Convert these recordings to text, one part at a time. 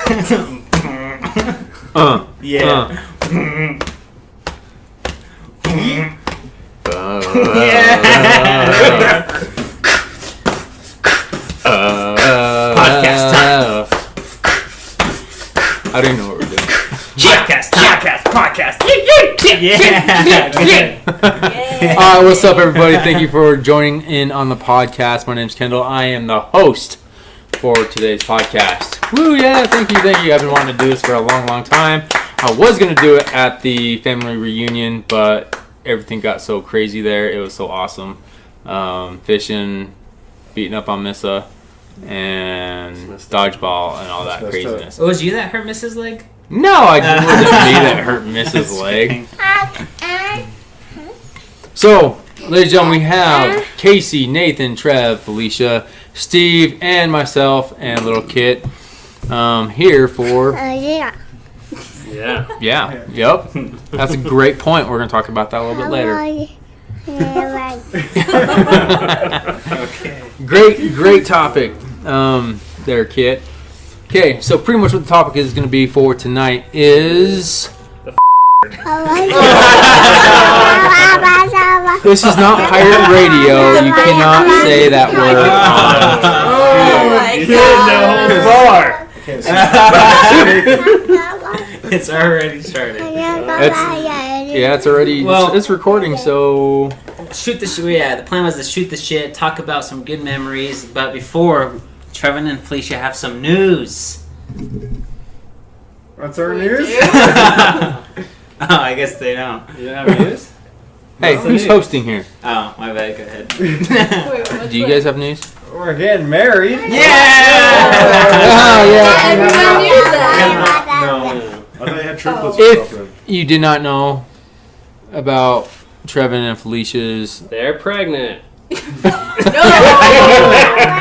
Yeah. Podcast time. I don't know what we're doing. Podcast. Yeah. Alright, what's up, everybody? Thank you for joining in on the podcast. My name's Kendall. I am the host for today's podcast. Woo, yeah, thank you. I've been wanting to do this for a long time. I was going to do it at the family reunion, but everything got so crazy there. It was so awesome. Fishing, beating up on Missa, and dodgeball and all that craziness. Oh, was you that hurt Mrs. leg? No, I wasn't me that hurt Mrs. leg. So, ladies and gentlemen, we have Casey, Nathan, Trev, Felicia, Steve, and myself, and little Kit here for... Yeah. Yeah, yep. That's a great point. We're going to talk about that a little bit later. Okay. Great topic there, Kit. Okay, so pretty much what the topic is going to be for tonight is... This is not pirate radio. You cannot say that word. It's already started. It's already... Well- it's recording, so... Shoot the shit. Yeah, the plan was to shoot the shit, talk about some good memories. But before, Trevor and Felicia have some news. What's our news? Oh, I guess they don't. You have news? Hey, who's hosting here? Oh, my bad. Go ahead. Do you guys have news? We're getting married. Yeah! Oh, yeah. Everyone knew that. No. I thought you had triplets or If something. you did not know about Trevin and Felicia's... They're pregnant.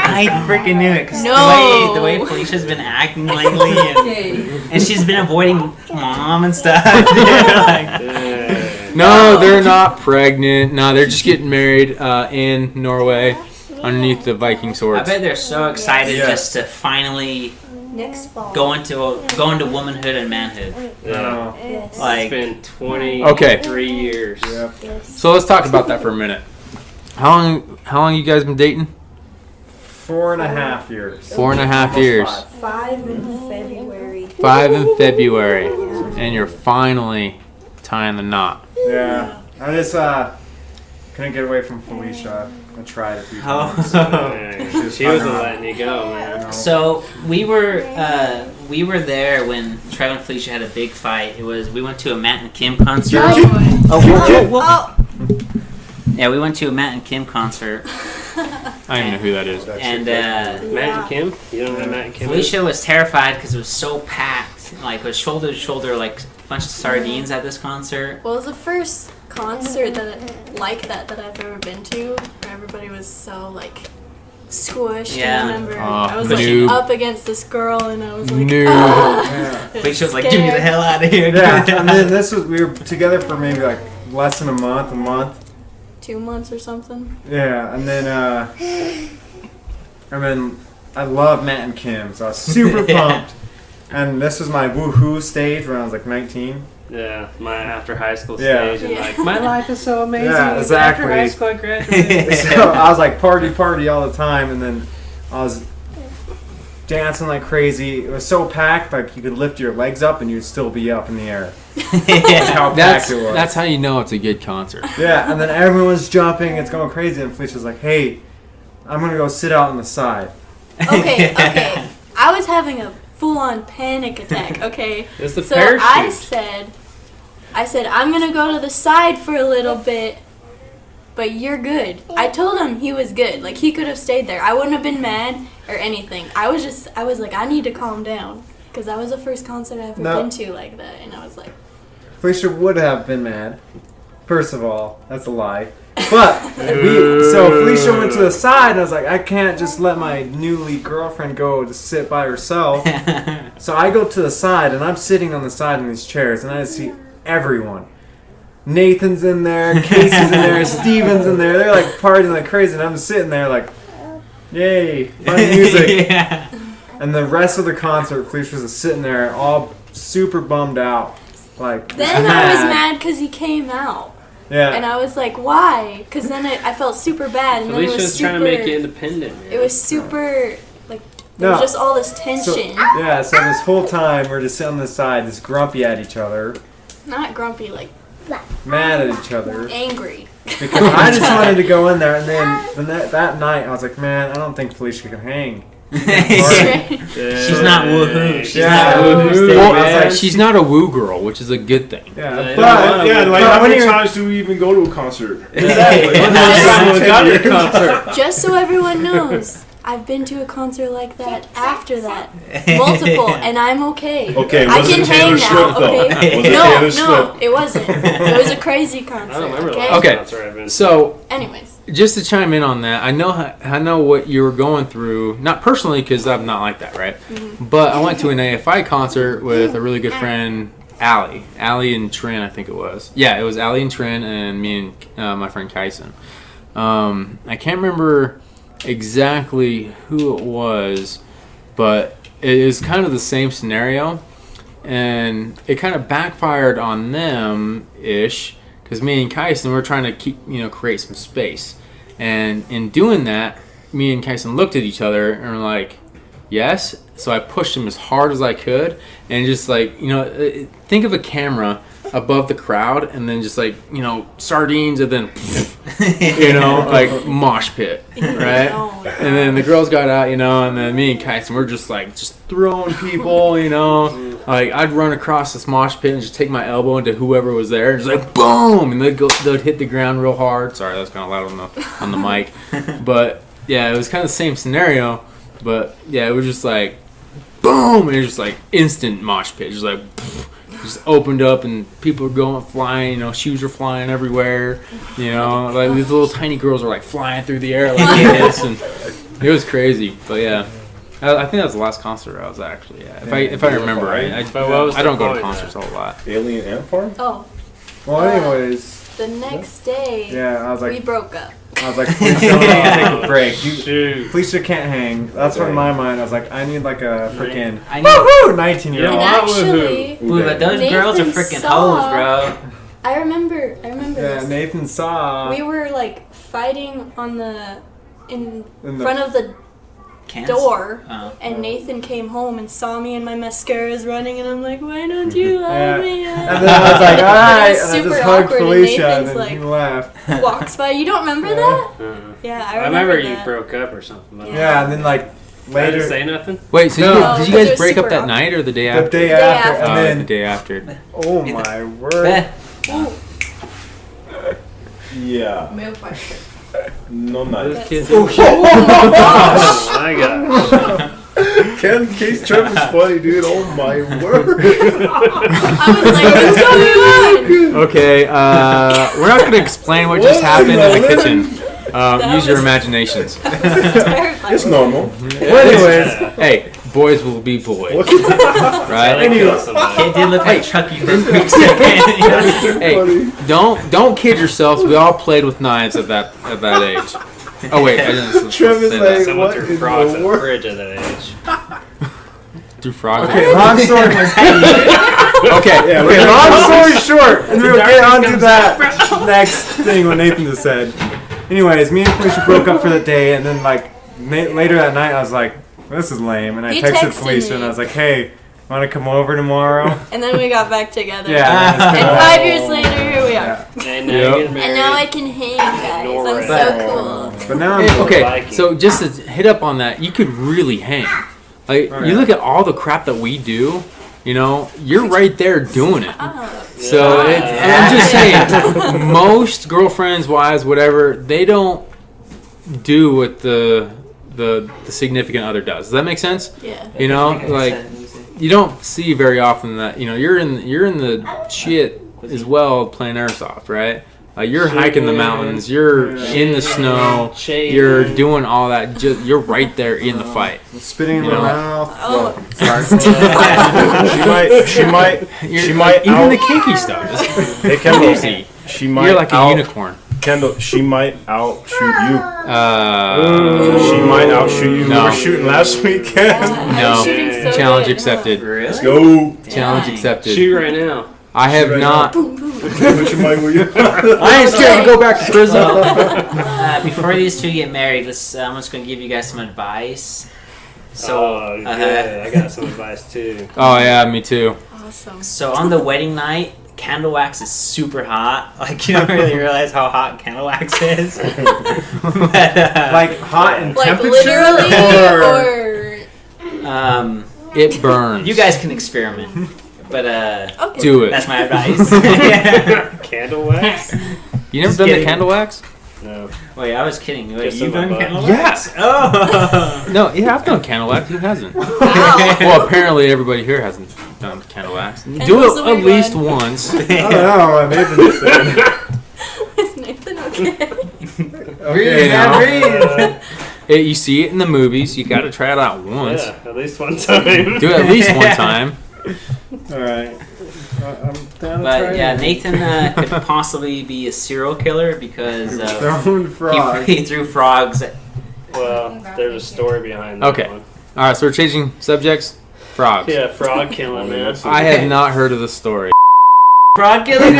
I freaking knew it. 'Cause No. the way Felicia's been acting lately, and she's been avoiding mom and stuff. No, they're not pregnant. No, they're just getting married in Norway underneath the Viking I swords. bet they're so excited Yes. just to finally Next fall. go into womanhood and manhood. No. Yes. Like, It's been 23 Okay. years. Yep. So let's talk about that for a minute. How long you guys been dating? 4.5 years. 4.5 years. 5 in February. 5 in February. And you're finally tying the knot. Yeah. I just couldn't get away from Felicia. I tried a few times. Yeah, she wasn't letting you go, man. so we were there when Trevor and Felicia had a big fight. We went to a Matt and Kim concert. Yeah, we went to a Matt and Kim concert, I don't even know who that is. and Matt and Kim? You don't know who Matt and Kim is? Felicia was terrified because it was so packed, like it was shoulder to shoulder, like a bunch of sardines at this concert. Well, it was the first concert that I've ever been to, where everybody was so like squished. Yeah. I remember Oh, I was noob. like up against this girl, and I was like, Noob. Yeah. Felicia was like, "Get me the hell out of here!" Yeah. And then we were together for maybe like less than a month. 2 months or something. Yeah. And then I love Matt and Kim, so I was super pumped. And this was my woohoo stage when I was like 19. Yeah, my after high school Yeah. stage. And like, my life is so amazing. Yeah, exactly. After high school, I graduated. So I was like party all the time, and then I was dancing like crazy. It was so packed, like you could lift your legs up and you'd still be up in the air. That's how packed it was. That's how you know it's a good concert. Yeah, and then everyone's jumping, it's going crazy, and Felicia's like, "Hey, I'm gonna go sit out on the side." Okay. I was having a full-on panic attack. Okay. It's the So parachute. I said I'm gonna go to the side for a little bit, but you're good. I told him he was good. Like he could have stayed there. I wouldn't have been mad or anything. I was like, I need to calm down because that was the first concert I've ever No. been to like that, and I was like, Felicia would have been mad. First of all, that's a lie. But so Felicia went to the side, and I was like, I can't just let my newly girlfriend go to sit by herself. So I go to the side, and I'm sitting on the side in these chairs, and I see everyone. Nathan's in there, Casey's in there, Steven's in there. They're like partying like crazy, and I'm sitting there like, yay, fun music. Yeah. And the rest of the concert, Felicia was just sitting there all super bummed out. Like, Then I was mad because he came out. Yeah. And I was like, why? Because then I felt super bad. And then it Felicia's was super, trying to make you independent, man. it was super, like, there No. was just all this So, tension. yeah, so this whole time we're just sitting on the side, just grumpy at each other, Not grumpy, like, mad at each other. angry. Because I just wanted to go in there, and then that night I was like, man, I don't think Felicia can hang. She's not woohoo. She's Yeah. not woohoo. Well, man. she's not a woo girl, which is a good thing. Yeah, Yeah, but Yeah, like but how when many you're- times do we even go to a concert? Just so everyone knows, I've been to a concert like that after that. Multiple, and I'm okay. Okay, I was can it hang Taylor now, Swift though? okay? Was it No, Taylor no, Swift? it wasn't. It was a crazy concert, I don't remember the okay? last Okay. concert I've been. So, Anyways, just to chime in on that, I know what you were going through. Not personally, because I'm not like that, right? But I went to an AFI concert with a really good friend, Allie and Trin, I think it was. Yeah, it was Allie and Trin, and me and my friend Kyson. I can't remember exactly who it was, but it is kind of the same scenario, and it kind of backfired on them ish. Because me and Kyson were trying to create some space. And in doing that, me and Kyson looked at each other and were like, yes. So I pushed him as hard as I could. And just like, think of a camera above the crowd and then just like, sardines and then, like mosh pit, right? no. And then the girls got out, and then me and Kyson were just throwing people, Like I'd run across this mosh pit and just take my elbow into whoever was there, and just like boom, and they'd hit the ground real hard. Sorry, that was kind of loud on the mic, but yeah, it was kind of the same scenario, but yeah, it was just like boom, and it was just like instant mosh pit, just like. Just opened up and people were going flying, shoes were flying everywhere, like these little tiny girls were like flying through the air like this, and it was crazy. But yeah, I think that was the last concert I was actually at. If I remember right, I don't go to concerts a whole lot. Alien Ant Farm? Oh, Well, anyways, the next day, yeah, I was we like, broke up. Felicia, I need to take a break. Shoot. Felicia can't hang. That's what in my mind. I was like, I need like a freaking I need. woohoo 19-year-old. And actually, Ooh, but those Nathan girls are freaking saw- hoes, bro. I remember Yeah, this. Nathan saw We were like fighting in in the- front of the Cans? door, Oh. and Nathan came home and saw me and my mascara's running, and I'm like, why don't you love Yeah. me? And then I was like, all right, and I super just hugged awkward, and Felicia, and Nathan's then he like- left. Walks by. You don't remember that? Yeah, I I remember remember you that. broke up or something. But Yeah, and then like I later, didn't say nothing. Wait, so No, did you because guys it was break up super that awkward. night or the day the after? day Day after, after. Oh, and the then day after. oh my word, Beh. Yeah. No, Those nice. kids. Oh Oh my gosh. Ken, Case Trevor's funny, dude. Oh my word. I was like, what's going on? Okay, we're not going to explain what just happened in the kitchen. Use your was- imaginations. Terrifying. It's normal. Well, anyways, Hey, boys will be boys, I right? like killing somebody. It did look like Chucky for a quick second. Hey, don't kid yourselves. We all played with knives at that age. Oh wait, I didn't Trevor's say like- that. Someone What threw in frogs the at the world? fridge at that age. Through frogs. okay, long story. Okay. Yeah, Okay, long story short, and we'll get darkness on to comes that next thing what Nathan just said. Anyways, me and Felicia broke up for the day, and then like later that night, I was like, "This is lame," and I He texted texted Felicia, me. and I was like, "Hey, want to come over tomorrow?" And then we got back together. Yeah. And 5 years later, here we are. And now Yep. you're getting married. And now I can hang, guys. Ignore I'm it. so cool. But now I'm Hey, okay, Viking. so just to hit up on that, you could really hang. Like, Oh, you yeah. look at all the crap that we do, you're right there doing it. Oh. So Yeah. I'm just saying, most girlfriends, wives, whatever, they don't do what the significant other does. Does that make sense? Yeah. Like you don't see very often that you're in the shit as well playing airsoft, right? You're hiking the mountains, you're in the snow, Shading. you're doing all that. You're right there in the fight. spitting in You my know. mouth. Oh. She might Even out- the kinky stuff. Hey, It's Kendall, easy. she might You're like a out- unicorn. Kendall, she might outshoot you. She Uh, might outshoot you. No. We were shooting last weekend. no. Shooting so Challenge good. accepted. Really? Let's go. Challenge Dang. accepted. Shoot right now. I have right not. What you might will you? I ain't scared to go back to prison. Before these two get married, I'm just gonna give you guys some advice. So, Good. I got some advice too. Oh yeah, me too. Awesome. so on the wedding night, candle wax is super hot. Like you don't really realize how hot candle wax is. But, Like hot and Like temperature, literally, or It burns. you guys can experiment. But okay. do it. that's my advice. Yeah. Candle wax? You never Just done the kidding. candle wax? No. Wait, I was kidding. Wait, Just you in my done butt. candle Yes. wax? Oh. No, yeah, I've done candle wax. Who hasn't? Wow. Well, apparently everybody here hasn't done candle wax. Do Candle's it the at weird least one. once. I don't know. Nathan just said. Is Nathan okay? Okay, You know. Uh, You see it in the movies. You got to try it out once. yeah, at least one time. Do it at least one time. All right. I'm down to But try yeah, it. Nathan could possibly be a serial killer because Throwing frog. he threw frogs at Well, there's a story behind that Okay. one. All right, so we're changing subjects. Frogs. Yeah, frog killing, man. I have not heard of the story. frog killing.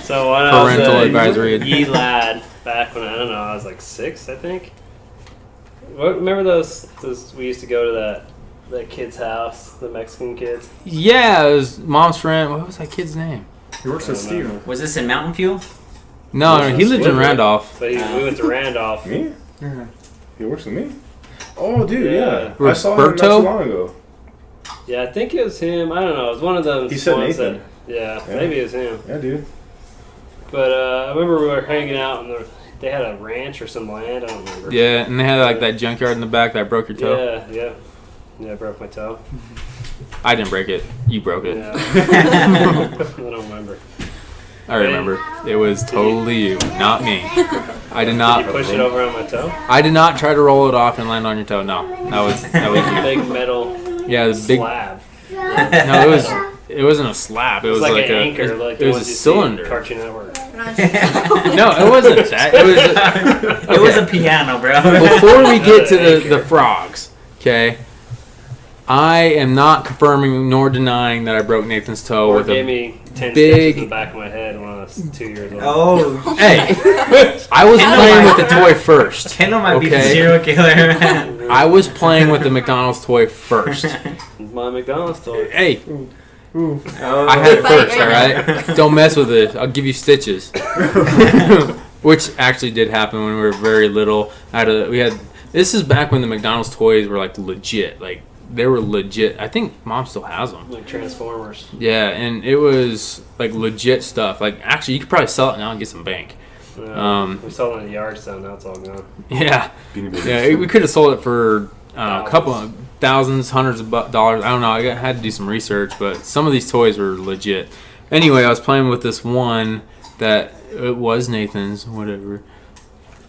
So when I was Parental a advisory. wee lad, back when I don't know, I was like 6, I think. What, remember those? We used to go to that kid's house, the Mexican kids. Yeah, it was mom's friend. What was that kid's name? He works with Steven. Was this in Mountain View? No, he lived in Woodward. Randolph. But we went to Randolph. Me? Yeah. He works with me. Oh, dude, Yeah. yeah. I saw him not Roberto? too long ago. Yeah, I think it was him. I don't know. It was one of those. He said ones Nathan. Yeah, Yeah. maybe it was him. Yeah, dude. But I remember we were hanging out and they had a ranch or some land. I don't remember. Yeah, and they had like that junkyard in the back that broke your toe. Yeah, I broke my toe. I didn't break it. You broke it. Yeah. I don't remember. I remember. It was totally you, not me. I did not. Did you push it over on my toe? I did not try to roll it off and land on your toe. No, that was you. Big metal Yeah, it was big. slab. No, it wasn't a slab. It was like like an a. anchor, like It the was a ones you see in cylinder. Cartoon Network. No, it wasn't that. It was. It was a piano, bro. Before we get to the frogs, okay, I am not confirming nor denying that I broke Nathan's toe Or with gave a. me 10 big- stitches in the back of my head when I was 2 years old. Oh, Hey, I was playing with the toy first. Kendall might be the Okay. serial killer. I was playing with the McDonald's toy first. My McDonald's toy. Hey, Oh. I had it Fight first, right alright? Don't mess with it. I'll give you stitches. Which actually did happen when we were very little. This is back when the McDonald's toys were like legit. Like, they were legit. I think Mom still has them. Like Transformers. Yeah, and it was like legit stuff. Like, actually, you could probably sell it now and get some bank. We sold it in the yard sale, now it's all gone. Yeah. Beanie Babies. Yeah, we could have sold it for a Thousands. couple of thousands, hundreds of dollars. I don't know. I had to do some research, but some of these toys were legit. Anyway, I was playing with this one that it was Nathan's, whatever.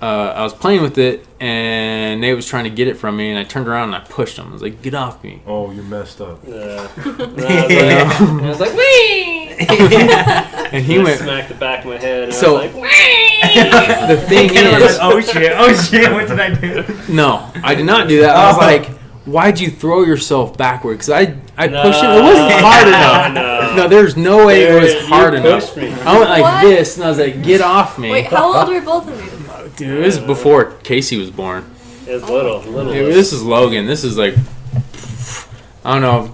I was playing with it, and Nate was trying to get it from me, and I turned around and I pushed him. I was like, "Get off me!" Oh, you're messed up. Yeah. I was like, wee! And he I went. smacked the back of my head. And So- I was like, wee! The thing Kendall was is, like, oh shit, what did I do? no, I did not do that. I was like, "Why'd you throw yourself backward?" Because I pushed it. It wasn't hard enough. No, there's no way it was You hard enough. pushed me. I went like What? this, and I was like, "Get off me!" Wait, how old were both of you? Dude, this is before Casey was born. It was little. Dude, this is Logan. This is like, I don't know.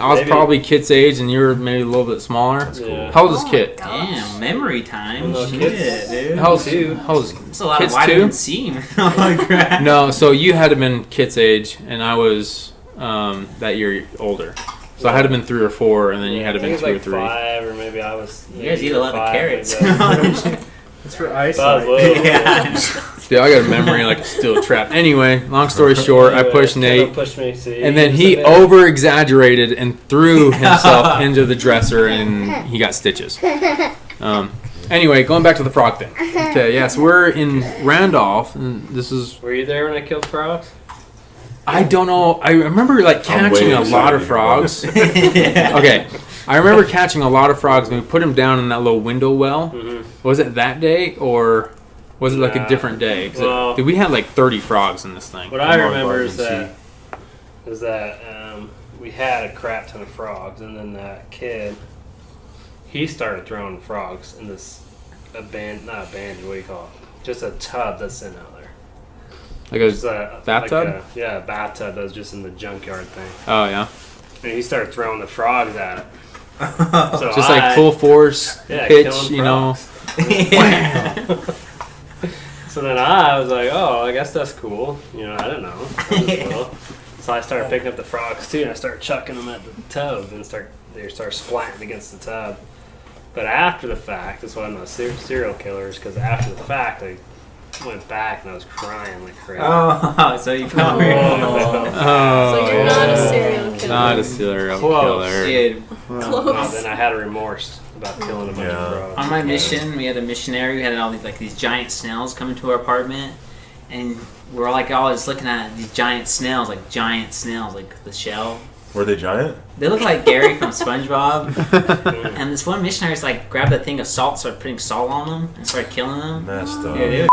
I was Maybe. probably Kit's age, and you were maybe a little bit smaller. Yeah. How old is Oh my Kit? gosh. Damn, memory time. Well, Shit, kids- dude. How old Two. is That's a lot Kit's of vitamin two? C. Holy crap. No, so you had to been Kit's age, and I was that year older. So I had to been 3 or 4, and then you had to I been think 2 it or was like 3. 5, or maybe I was. You guys eat a lot of 5, carrots. like that. It's for So I was eyesight. little. Yeah. Dude, I got a memory like a steel trap. Anyway, long story short, I Anyway, pushed Kendall Nate. pushed me, see, And then was he a man. over exaggerated and threw himself into the dresser, and he got stitches. Anyway, going back to the frog thing. Okay, yeah, so we're in Randolph, and this is. Were you there when I killed frogs? I don't know. I remember like I'm catching way a lot of excited. frogs. Yeah. Okay, I remember catching a lot of frogs, and we put them down in that little window well. Mm-hmm. Was it that day or was it like a Nah. different day? 'Cause Well- we had like 30 frogs in this thing. What I Come on, remember is Bargain that we had a crap ton of frogs, and then that kid, he started throwing frogs in this not abandoned, what do you call it? Just a tub that's sitting out there. Like a Just a bathtub? a bathtub that was just in the junkyard thing. Oh yeah, And he started throwing the frogs at it. So just like full force yeah, pitch, killing you know. frogs. So then I was like, oh, I guess that's cool. You know, I didn't know. I was little. So I started picking up the frogs too, and I started chucking them at the tub, and they start splatting against the tub. But after the fact, that's why I'm not serial killers, because after the fact, I went back and I was crying like crazy. Oh, so you found me. Oh, So you're not a serial killer. Not a serial Close, killer. dude. Close. Then I had a remorse about killing a bunch of frogs. On my mission, we had a missionary. We had all these giant snails come into our apartment, and we're like always looking at these giant snails, like the shell. Were they giant? They look like Gary from SpongeBob. And this one missionary's like grabbed a thing of salt, started putting salt on them, and started killing them. Messed up. Yeah, they were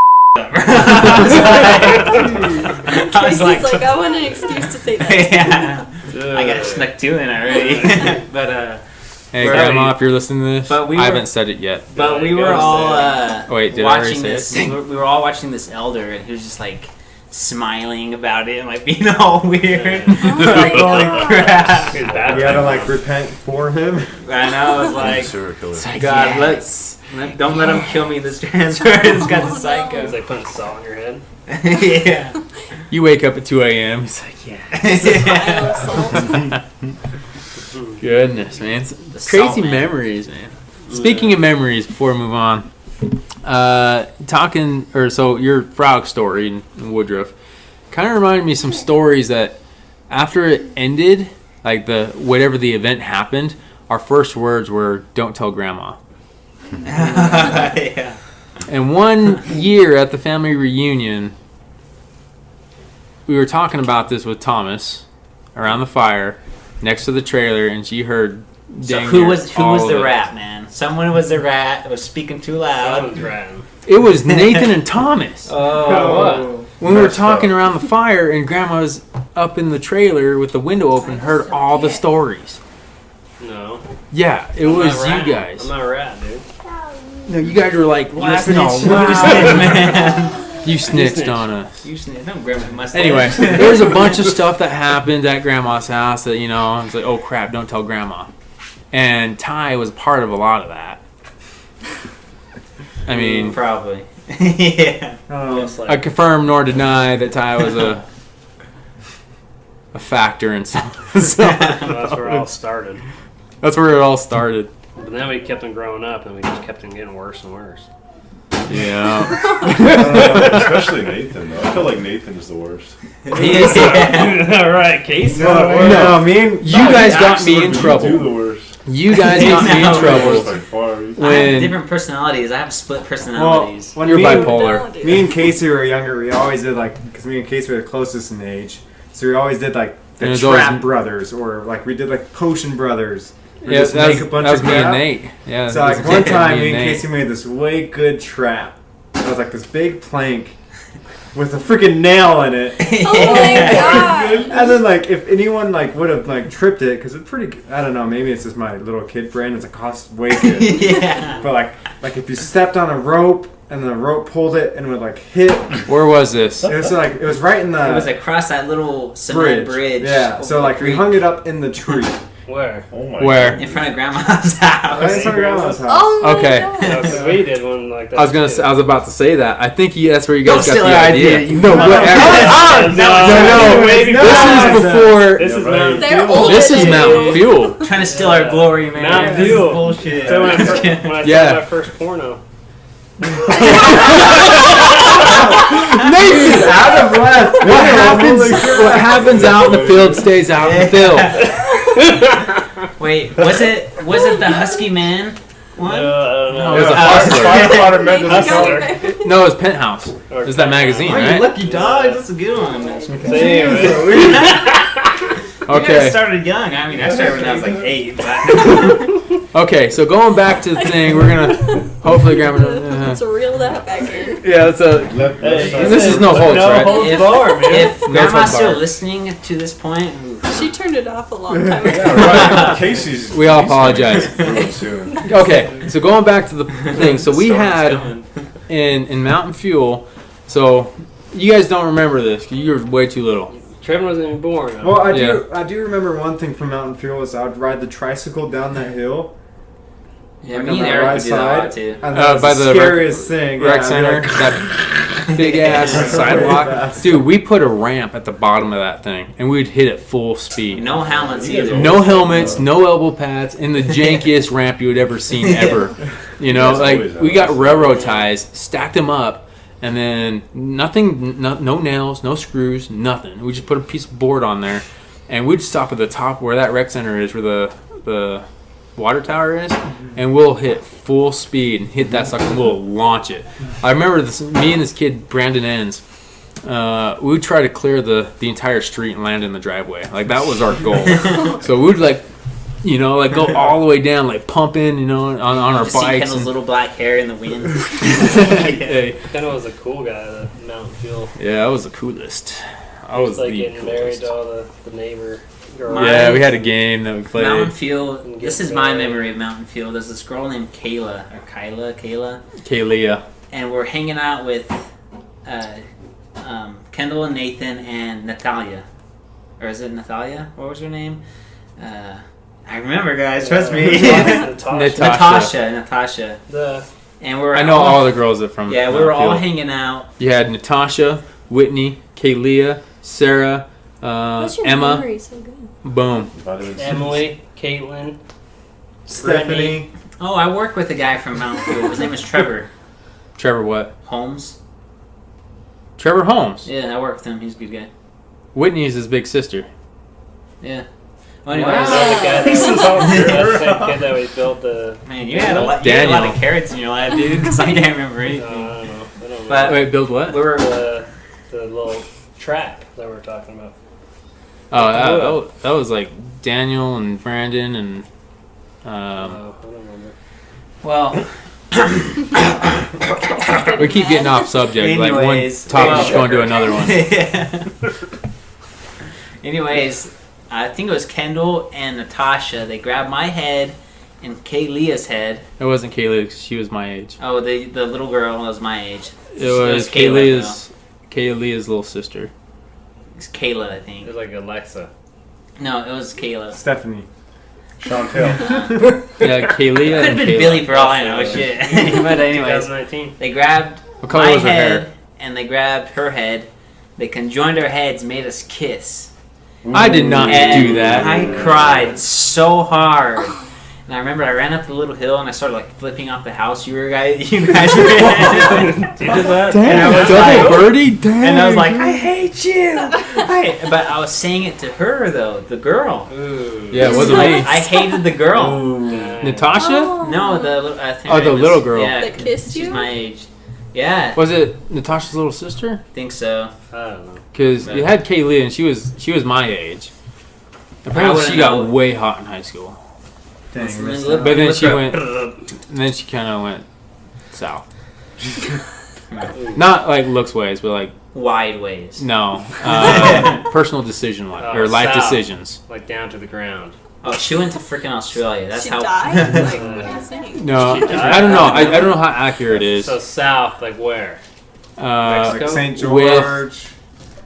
I was Casey's like, like, I want an excuse to say that. yeah, I got snuck two in already. but Hey, We're Grandma, already- if you're listening to this, But we I were- haven't said it yet. But we Yeah, were go all it. Wait, did I already watching say this. it? We were all watching this elder, and he was just like smiling about it and like being all weird. Like, holy crap! He's bad. You gotta like repent for him. I know. I was like, Serial killer. God, don't let him kill me. This transfer. This guy's a He's psycho. like putting salt in your head. Yeah. You wake up at 2 a.m. He's like, Pile of salt. goodness, man. It's The crazy salt, man. memories, man. Speaking of memories, before we move on, so your frog story in Woodruff kind of reminded me of some stories that after it ended, like whatever the event happened, our first words were, "Don't tell Grandma." Yeah. And one year at the family reunion, we were talking about this with Thomas around the fire next to the trailer, and she heard. So dang who near was all of the it. rat, man? Someone was the rat that was speaking too loud. Someone's ratting. It was Nathan and Thomas. Oh. When we were Messed talking up. around the fire, and Grandma's up in the trailer with the window open, heard all the stories. No. Yeah, it I'm was not you ratting. guys. I'm not a rat, dude. No, you guys were like laughing all You loud. snitch, man. You snitched snitched. on us. You snitch. Don't grab my mustache. Anyway, there was a bunch of stuff that happened at Grandma's house that, I was like, oh crap, don't tell Grandma. And Ty was part of a lot of that. I mean, Probably. Yeah. Most I likely. confirm nor deny that Ty was a factor in some. That's where it all started. That's where it all started. But then we kept on growing up, and we just kept on getting worse and worse. Yeah. Especially Nathan, though. I feel like Nathan is the worst. Yeah. All right, Casey. No, me and You guys got me in Absolutely, trouble. You the worst. You guys got me in No. Worst trouble by far. I have when different personalities. I have split well, personalities. when you're me and- bipolar. Me and Casey were younger. We always did because me and Casey were the closest in age, so we always did like And the it was Trap always- Brothers, or like we did like Potion Brothers. We Yeah, just that make was, a bunch that was of me and crap. Nate. Yeah. So that was like one exactly time, me and Nate. Casey made this way good trap. It was like this big plank with a freaking nail in it. Oh my god. And then like if anyone like would have like tripped it, because it's pretty. I don't know. Maybe it's just my little kid brain. It's a cost way good. Yeah. But like if you stepped on a rope and the rope pulled it and would like hit, Where was this? it was like it was right in the It was across that little cement bridge. Yeah. over So the like we creek hung it up in the tree. Where? Oh my Where? in front of Grandma's house. Right in front of Grandma's house. Oh my Okay. god. No, 'cause we did one like that. I was about to say that. I think that's where you guys Don't got steal the our idea. idea, you No, motherfucker. whatever. No, This no. is before. This is Yeah, right. Mountain They're Fuel. older This is than Mountain you. Fuel. Trying to steal our glory, man. Mountain This is Fuel. bullshit. So when I saw Yeah. my first porno. Nathan's out of breath. What happens out in the field stays out in the field. Wait, was it the Husky Man one? I don't know. It was a Yeah, hustler. Firefighter Mendes Hustler. Hustler. No, it was Penthouse. It was that magazine, right? lucky dog. That's a good one. So anyway, You guys Okay. started young. I mean, I started when I was like 8. But Okay, so going back to the thing, we're gonna Hopefully, Grandma. Let's reel that back in. Yeah, it's a. This is no holds, right? If, bar, man. if Grandma's holds still barred. listening to this point, She turned it off a long time ago. Yeah, right. Casey's. We all he's gonna apologize. get food soon. Okay, so going back to the thing, so we had in Mountain Fuel. So you guys don't remember this 'cause you were way too little. Trevor wasn't even born. Well, Yeah. I do remember one thing from Mountain Fuel is I would ride the tricycle down that hill. yeah, like me on and that Eric right would do that a lot side. too. And that was By the the scariest thing. Rec I'd be Center, like, that big ass Yeah, sidewalk. really fast. Dude, we put a ramp at the bottom of that thing, and we'd hit it full speed. No helmets You guys either. are- No helmets, no elbow pads, and the jankiest ramp you would ever seen ever. You know, Yes, like always we got have. railroad ties, stacked them up, and then nothing, no nails, no screws, nothing. We just put a piece of board on there, and we'd stop at the top where that rec center is, where the water tower is, and we'll hit full speed and hit that sucker and we'll launch it. I remember this, me and this kid, Brandon Enns, we would try to clear the entire street and land in the driveway. Like, that was our goal. So we'd like go all the way down, like pumping, on our Just see bikes. Kendall's little black hair in the wind. Hey, Kendall was a cool guy, the Mountain Fuel. yeah, I was the coolest. I He was was like the getting married coolest. to all the neighbor girls. Yeah, we had a game that we played. Mountain Fuel. And This get is my the- memory of Mountain Fuel. There's this girl named Kayla, Kaylia. and we're hanging out with Kendall and Nathan and Natalia, or is it Natalia? What was her name? I remember, guys. Trust me. Natasha. Natasha. The And we're I know all the girls that from. Yeah, we Mountain were all Fuel. hanging out. You had Natasha, Whitney, Kaylia, Sarah, What's your Emma. memory so good? Boom. Emily, Caitlin. Stephanie. Oh, I work with a guy from Mountain Fuel. His name is Trevor Trevor what? Holmes. Trevor Holmes. Yeah, I work with him. He's a good guy. Whitney is his big sister. Yeah. Well, anyways, Is that the guy This is all that the same kid that we built the. man, you had a lot Daniel. of carrots in your life, dude. Because I can't remember I anything. don't know. I don't But- know. Wait, build what? We were The little trap that we were talking about. Oh, that was like Daniel and Brandon and. I don't remember. well. We keep getting off subject. Like one Anyways, topic's well- going to another one. Yeah. Anyways, I think it was Kendall and Natasha. They grabbed my head and Kaylia's head. It wasn't Kaylee 'cause she was my age. Oh, the little girl was my age. It was Kaylee's little sister. It's Kayla, I It think. was like Alexa. No, it was Kayla. Stephanie. Chantel. Yeah, Kaylee Could have and been Kayla. Billy for all I know. Shit. But anyways, 2019. they grabbed What color my was her head hair? and they grabbed her head. They conjoined our heads, made us kiss. I did not And do that. I cried so hard. And I remember I ran up the little hill and I started like flipping off the house you guys were in. You did that? Damn, And I was double like- birdie. Damn. And I was like, I hate you. But I was saying it to her though, the girl. Ooh. Yeah, it wasn't me. I hated the girl. Dang. Natasha? No, I think Oh, her the name was- little girl. Yeah, That kissed she's you? my age. Yeah, Was it Natasha's little sister? I think so. I don't know. Because you had Kaylee and she was my age. Apparently wouldn't she got know. way hot in high school. Dang, Listen, missed look- out. But then look she her- went, and then she kind of went south. Not like looks ways, but like Wide ways. no, personal decision or life south. decisions. Like down to the ground. Oh, she went to freaking Australia. That's She how. died? Like, what are you saying? No, She died? I don't know. I don't know how accurate it is. So south, like where? Like St. with- George.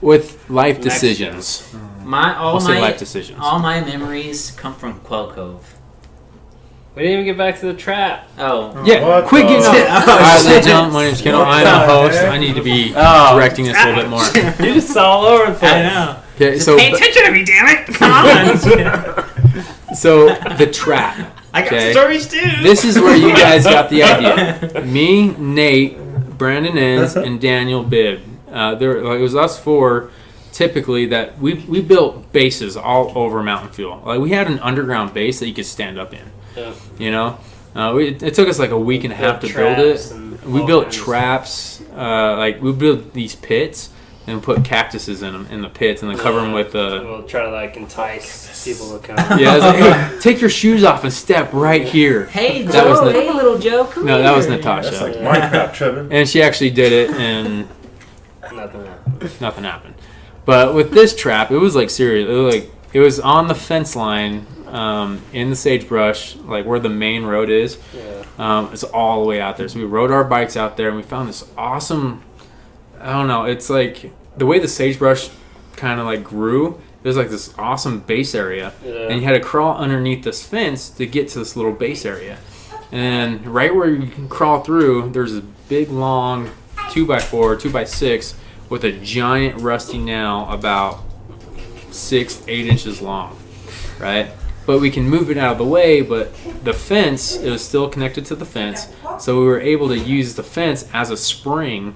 With life Mexico. decisions, all we'll say my life decisions. all my memories come from Quell Cove. We didn't even get back to the trap. Oh. Yeah, What quick the- getting Oh, up. All right, shit. ladies and gentlemen, my name's Kendall. What I'm the the host. heck? I need to be Oh. directing this a little bit more. You're just all over the place. I know. Okay, Just so pay attention to me, damn it! Come on. so the trap. I got Okay. stories too. This is where you guys got the idea. Me, Nate, Brandon Enns, and Daniel Bibb. It was us four, typically, that we built bases all over Mountain Fuel. Like we had an underground base that you could stand up in. Yeah. You know, it took us like a week and a half to build Traps it. and We all built kinds of- traps. Like we built these pits and put cactuses in them in the pits, and then cover them with We'll try to like entice people to come. Yeah, I was like, hey, take your shoes off and step right here. Hey, That Joe. was the- Hey, little Joe. Come No, here. that was Natasha. That's like Minecraft, Trevin. And she actually did it, and Nothing happened. nothing happened. But with this trap, it was like serious. It was on the fence line, in the sagebrush, like where the main road is. Yeah. It's all the way out there. So we rode our bikes out there, and we found this awesome. I don't know. It's like the way the sagebrush kind of like grew. There's like this awesome base area, Yeah. and you had to crawl underneath this fence to get to this little base area. And right where you can crawl through, there's a big long 2x4, 2x6 with a giant rusty nail about 6-8 inches long, right? But we can move it out of the way, but the fence, it was still connected to the fence, so we were able to use the fence as a spring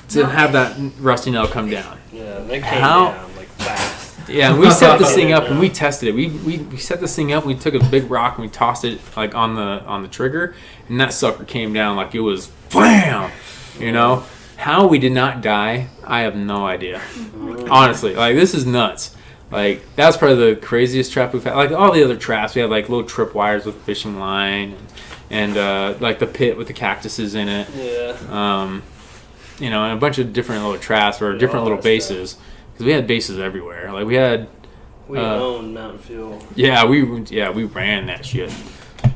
to have that rusty nail come down. Yeah, they came How- down like fast. Yeah, and we set this thing up and we tested it. We set this thing up. We took a big rock and we tossed it like on the trigger, and that sucker came down like it was blam. You know how we did not die? I have no idea. Honestly, like this is nuts. Like that's probably the craziest trap we've had. Like all the other traps, we had like little trip wires with fishing line, and like the pit with the cactuses in it. Yeah. You know, and a bunch of different little traps or different little bases. Because we had bases everywhere. Like we had, We owned Mountain Fuel. we ran that shit.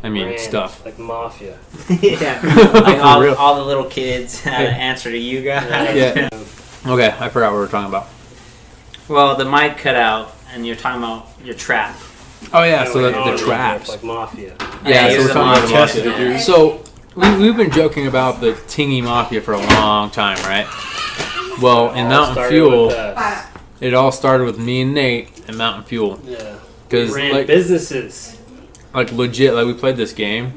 I mean, Ran stuff. like mafia. Yeah. For Like real. all the little kids had to answer to you guys. Yeah. Okay, I forgot what we were talking about. Well, the mic cut out, and you're talking about your trap. Oh yeah, so Anyway, the all traps. like mafia. Yeah, he so was we're a talking about mafia. the mafia. So we've been joking about the Tingy Mafia for a long time, right? Well, in All Mountain started Fuel, with us. it all started with me and Nate in Mountain Fuel. Yeah. Because Ran like businesses. legit, like we played this game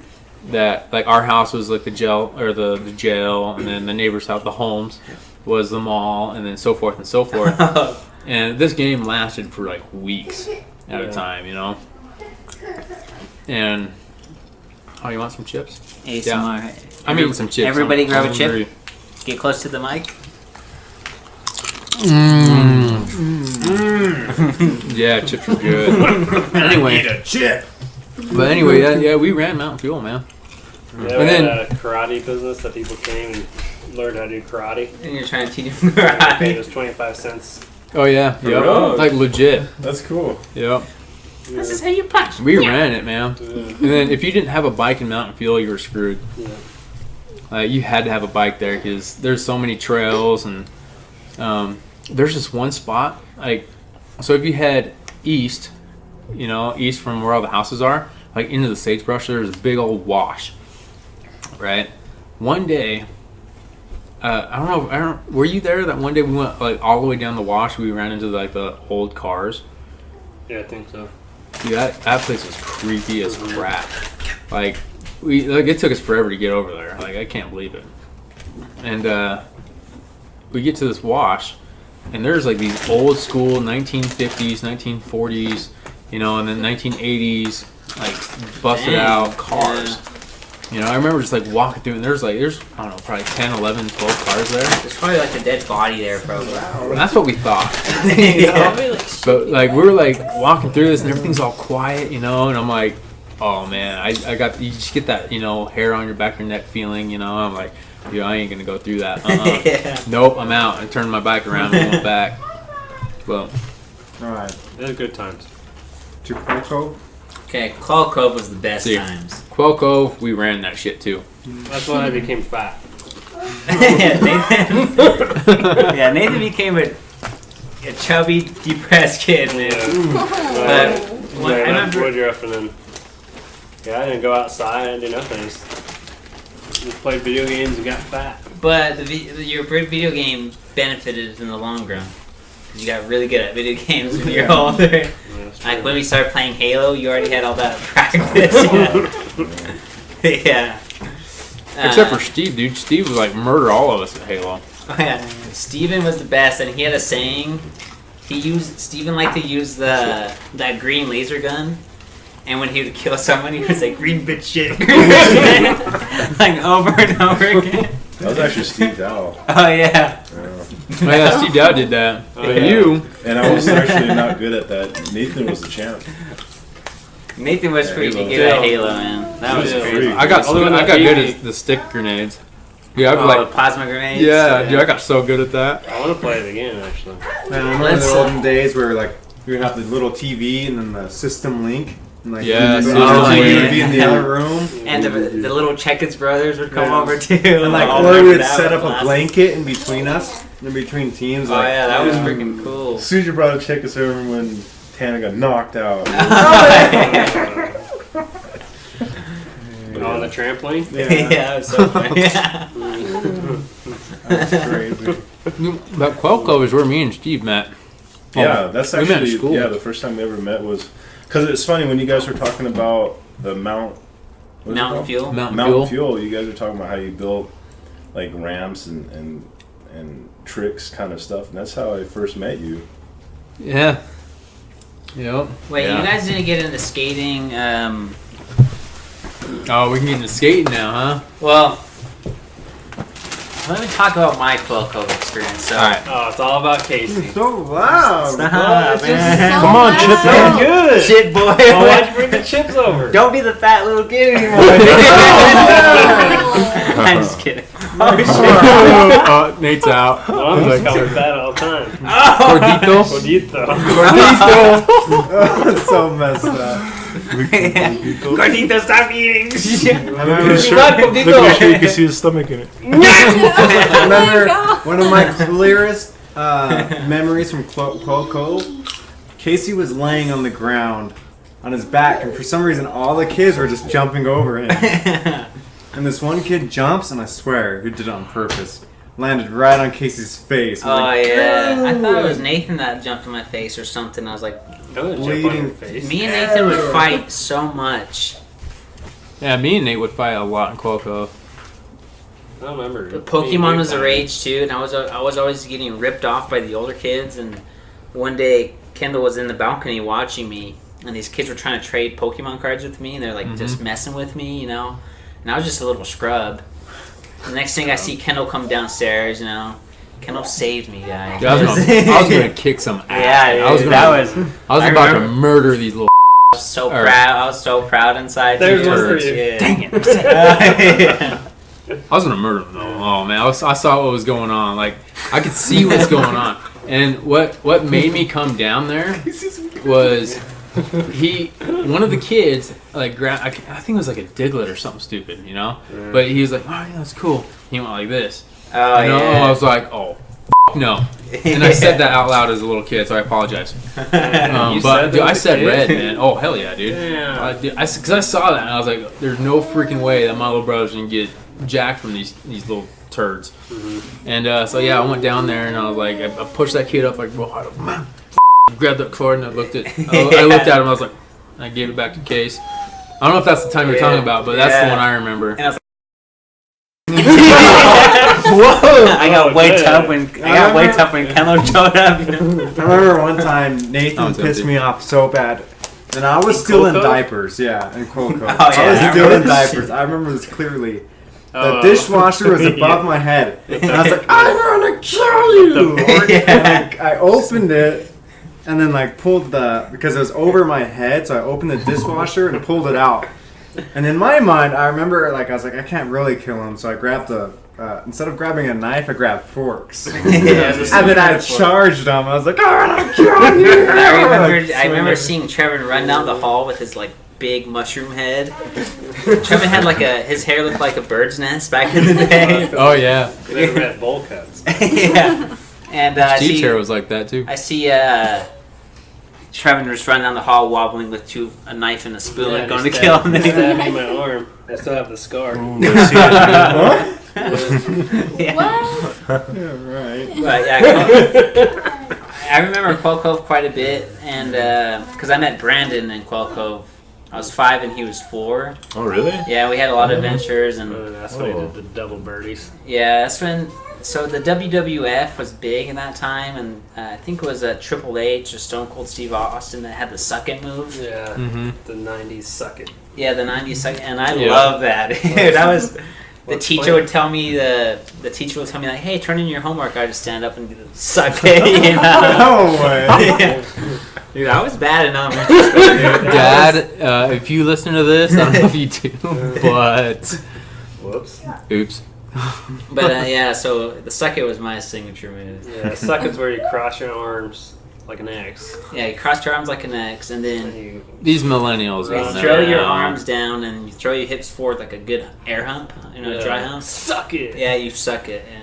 that like our house was like the jail or the jail, and then the neighbor's house, the homes, was the mall, and then so forth and so forth. And this game lasted for like weeks at a Yeah. time, you know. And oh, you want some chips? ASMR. I'm eating some chips. Everybody I'm grab a chip. hungry. Get close to the mic. Yeah, chips are good. Anyway, a chip. but anyway, yeah, we ran Mountain Fuel, man. Yeah, And we then- had a karate business that people came and learned how to do karate. And you're trying to teach them They paid karate. us 25 cents. Oh yeah, yep. real? Like legit, That's cool. yep. This is how you punch. We ran it, man. Yeah. And then if you didn't have a bike in Mountain Fuel, you were screwed. Yeah. You had to have a bike there because there's so many trails, and there's just one spot. Like, so if you head east, you know, east from where all the houses are, like into the sagebrush, there's a big old wash, right? One day, I don't know, were you there that one day we went like all the way down the wash? We ran into like the old cars. Yeah, I think so. Dude, that place was creepy as crap. Like it took us forever to get over there. Like I can't believe it. And we get to this wash, and there's like these old school 1950s, 1940s, you know, and then 1980s like busted out cars. You know, I remember just like walking through, and there's I don't know, probably 10, 11, 12 cars there. There's probably like a dead body there, probably. And that's what we thought. Yeah. But like we were like walking through this, and everything's all quiet, you know, and I'm like, oh man, I got, you just get that, you know, hair on your back of your neck feeling, you know. I'm like, yo, I ain't gonna go through that. Yeah. Nope, I'm out. I turned my bike around and went back. Well, Alright. It was good times. To Quaco. Okay, Claw Cove was the best See. times. Quell Cove, we ran that shit too. That's when I became fat. Yeah, Nathan became a chubby, depressed kid, man. But when, I remember, Woodruff, and then I didn't go outside. I didn't do nothing. Just played video games and got fat. but your video game benefited in the long run. 'Cause you got really good at video games when you're older. Yeah, that's Like true. when we started playing Halo, you already had all that practice. Yeah. Except for Steve, dude. Steve was like murder all of us at Halo. Oh, yeah. Steven was the best, and he had a saying. Steven liked to use that green laser gun, and when he would kill someone, he would say, green bitch shit, green bitch shit, like over and over again. That was actually Steve Dowell. Oh, yeah. Yeah. yeah, Steve Dow did that. Oh, But yeah. you, And I was actually not good at that. Nathan was the champ. Nathan was Yeah, pretty Halo. good at Halo, man. That was He was crazy. free. I got Only one that good beat at me. the stick grenades. Yeah, I'd be Oh, like, plasma grenades. yeah, dude, I got so good at that. I want to play it again, actually. Man, I remember Let's, the olden days where like we would have the little TV and then the system link. And, like, Yeah, the system ROG link. would be in the other room. And the little Checkers brothers would come Yeah. over too. And like, all or we remember would that set with up a plasma. blanket in between us, in between teams. Oh Like, yeah, that was freaking cool. As soon as you brought a check us over when Tana got knocked out. On the trampoline? Yeah, that was so funny. Yeah. That's crazy. That Quelco is where me and Steve met. Yeah, that's we met in actually school. the first time we ever met was because it's funny when you guys were talking about the what is it Mountain called? Fuel. Mountain Fuel. You guys were talking about how you built like ramps and tricks kind of stuff, and that's how I first met you. Yeah. Yep. Wait, Yeah. you guys didn't get into skating? Oh, we can get into skating now, huh? Well, let me talk about my Quilco experience. So, All right. Oh, it's all about Casey. So loud. Stop, So man. Come on, Chip, loud. man. Good. Shit, boy. Oh, why'd you bring the chips over? Don't be the fat little kid anymore. I'm just kidding. Oh, shit. Nate's out. Well, I'm just calling fat all the time. Gordito. Gordito. That's so messed up. Gordito, stop eating. I remember, Look at you can see his stomach in it. I remember one of my clearest memories from Quoco. Casey was laying on the ground on his back, and for some reason, all the kids were just jumping over him. And this one kid jumps, and I swear, he did it on purpose. Landed right on Casey's face. Oh, Like, yeah. I thought it was Nathan that jumped in my face or something. I was like, Don't jump on Bleeding your face. me and Nathan would fight so much. Yeah, me and Nate would fight a lot in Quelco. I don't remember. But Pokemon was a rage too, and I was always getting ripped off by the older kids. And one day, Kendall was in the balcony watching me, and these kids were trying to trade Pokemon cards with me, and they're like just messing with me, you know. And I was just a little scrub. The next thing I see Kendall come downstairs, you know. Kendall saved me, guys. Dude, I was gonna kick some ass. Yeah, man. I was dude, gonna, that was. I was I about to remember- murder these little. I was so proud. I was so proud inside. There's dude. one for you. Yeah. Dang it! Yeah. I was gonna murder them though. Oh man, I saw what was going on. Like I could see what's going on. And what made me come down there was one of the kids like I think it was like a Diglett or something stupid, you know. But he was like, oh yeah, that's cool. He went like this. Oh You know, yeah. I was like, oh no. And I said that out loud as a little kid, so I apologize. You But said dude, that I as a said kid? red, man. Oh hell yeah, dude. Yeah. Because I saw that and I was like, there's no freaking way that my little brother's gonna get jacked from these little turds. And so yeah, I went down there and I was like, I pushed that kid up like, well, grabbed the cord and I looked at him. I was like, I gave it back to Case. I don't know if that's the time you're talking about, but that's the one I remember. Whoa! I got Oh, way good. tough when Kendall showed up. I remember one time Nathan was pissed empty. me off so bad. And I was still in Quoco? diapers, yeah, in Quoco. Oh, I yeah, was I still in remember. diapers. I remember this clearly. The Oh. dishwasher was above my head. And I was like, I'm gonna kill you! Yeah. I opened it and then like pulled because it was over my head, so I opened the dishwasher and pulled it out. And in my mind, I remember I was like, I can't really kill him, so I grabbed instead of grabbing a knife, I grabbed forks. And then I charged him. I was like, I'm gonna kill you! I remember seeing Trevor run down the hall with his like big mushroom head. Trevor had his hair looked like a bird's nest back in the day. Oh yeah, You never had bowl cuts. Yeah. And Steve's hair was like that too. I see Trevor just run down the hall wobbling with a knife and a spoon Yeah, going to just kill him. stabbed me in my arm. I still have the scar. Yeah. What? Yeah, right. But yeah, I remember Quell Cove quite a bit, and because I met Brandon in Quell Cove. I was 5 and he was 4. Oh, really? Yeah, we had a lot of adventures, and That's when I did the double birdies. yeah, that's when. So the WWF was big in that time, and I think it was Triple H or Stone Cold Steve Austin that had the suck it move. Yeah. Mm-hmm. The 90s suck it. Yeah, the 90s suck, and I Yeah. love that. Dude, The What's teacher funny? would tell me the teacher would tell me like, hey, turn in your homework. I just stand up and suck it. You know? No way. Yeah. Dude, I was bad in elementary. Dad, if you listen to this, I don't know if you do, but Whoops. oops. But yeah, so the suck it was my signature move. Yeah, suck is where you cross your arms like an X. Yeah, you cross your arms like an X, and And then you These millennials you don't throw know. your arms down and you throw your hips forward like a good air hump, dry hump. Suck it. Yeah, you suck it. Yeah.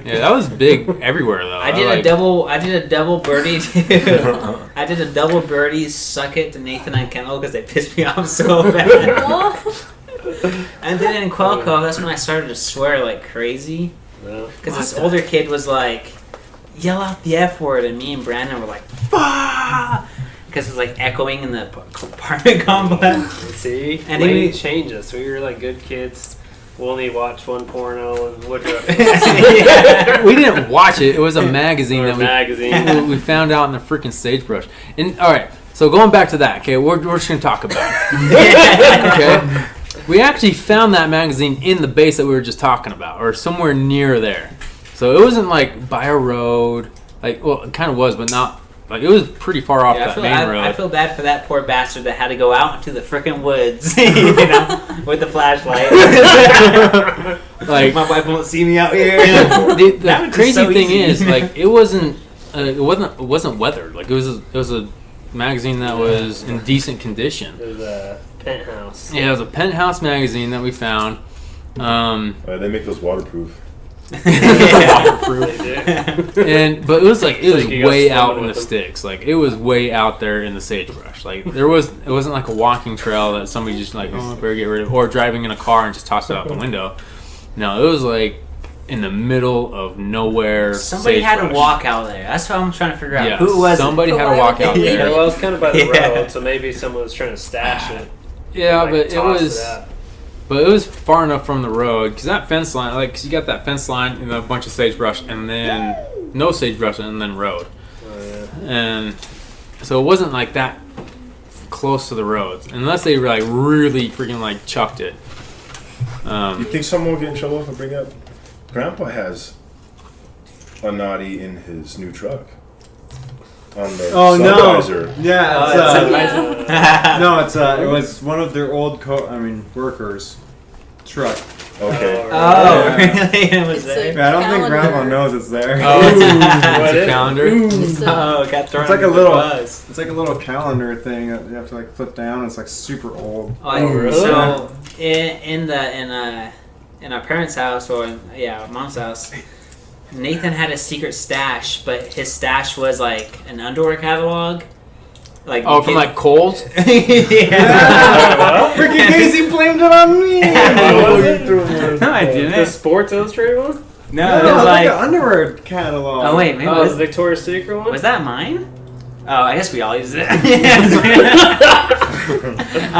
Yeah, that was big everywhere though. I did a double birdie. I did a double birdie suck it to Nathan and Kendall because they pissed me off so bad. And then in Quell Cove, that's when I started to swear like crazy. No. Because this older kid was like, yell out the F word, and me and Brandon were like, fuck! Because it was like echoing in the apartment complex. See? And And he- we changed us. We were like good kids. We only watched one porno and Woodruff. We didn't watch it. It was a magazine Or that we magazine. we found out in the freaking sagebrush. And all right, so going back to that, okay, we're just gonna talk about it. Okay, we actually found that magazine in the base that we were just talking about, or somewhere near there. So it wasn't like by a road, like well, it kind of was, but not like it was pretty far off that main road. I feel bad for that poor bastard that had to go out into the frickin' woods, with the flashlight. Like my wife won't see me out here. the That was just crazy so thing easy. is, like it wasn't weathered. Like it was a magazine that was in decent condition. It was a penthouse. Yeah, it was a Penthouse magazine that we found. They make those waterproof. Waterproof. They do. But it was like it was Like you go way swimming out in the with them. sticks. Like it was way out there in the sagebrush. Like it wasn't like a walking trail that somebody just like oh better get rid of, or driving in a car and just toss it out the window. No, it was like in the middle of nowhere. Somebody had to sagebrush. walk out there. That's what I'm trying to figure out. Yeah, Who was somebody it? had to walk out Yeah, there. well, it's kind of by the Yeah. road, so maybe someone was trying to stash it. Yeah, Like, but it toss was. out. But it was far enough from the road because that fence line, like, cause you got that fence line and a bunch of sagebrush, and then no sagebrush, and then road, Oh, yeah. and so it wasn't like that close to the roads, unless they like really freaking like chucked it. You think someone will get in trouble for bringing up? Grandpa has a naughty in his new truck. On the Oh no! Sunriser. Yeah, it was one of their old workers' truck. Okay. Oh, Yeah. really? It was It's there. Yeah, I don't think Calendar. Grandpa knows it's there. Oh, it's What a is it? calendar. It's a- Oh, got thrown It's like a under the little- bus. It's like a little calendar thing that you have to like flip down. It's like super old. Oh, really? So in our parents' house, or our mom's house, Nathan had a secret stash, but his stash was like an underwear catalog. Like Oh, from like Kohl's. yeah. Freaking Casey blamed it on me. What was it? No, I The didn't. Sports Illustrated one? No, No, it was like like. an underwear catalog. Oh wait, maybe Oh, the was, Victoria's Secret one? was that mine? Oh, I guess we all use it. I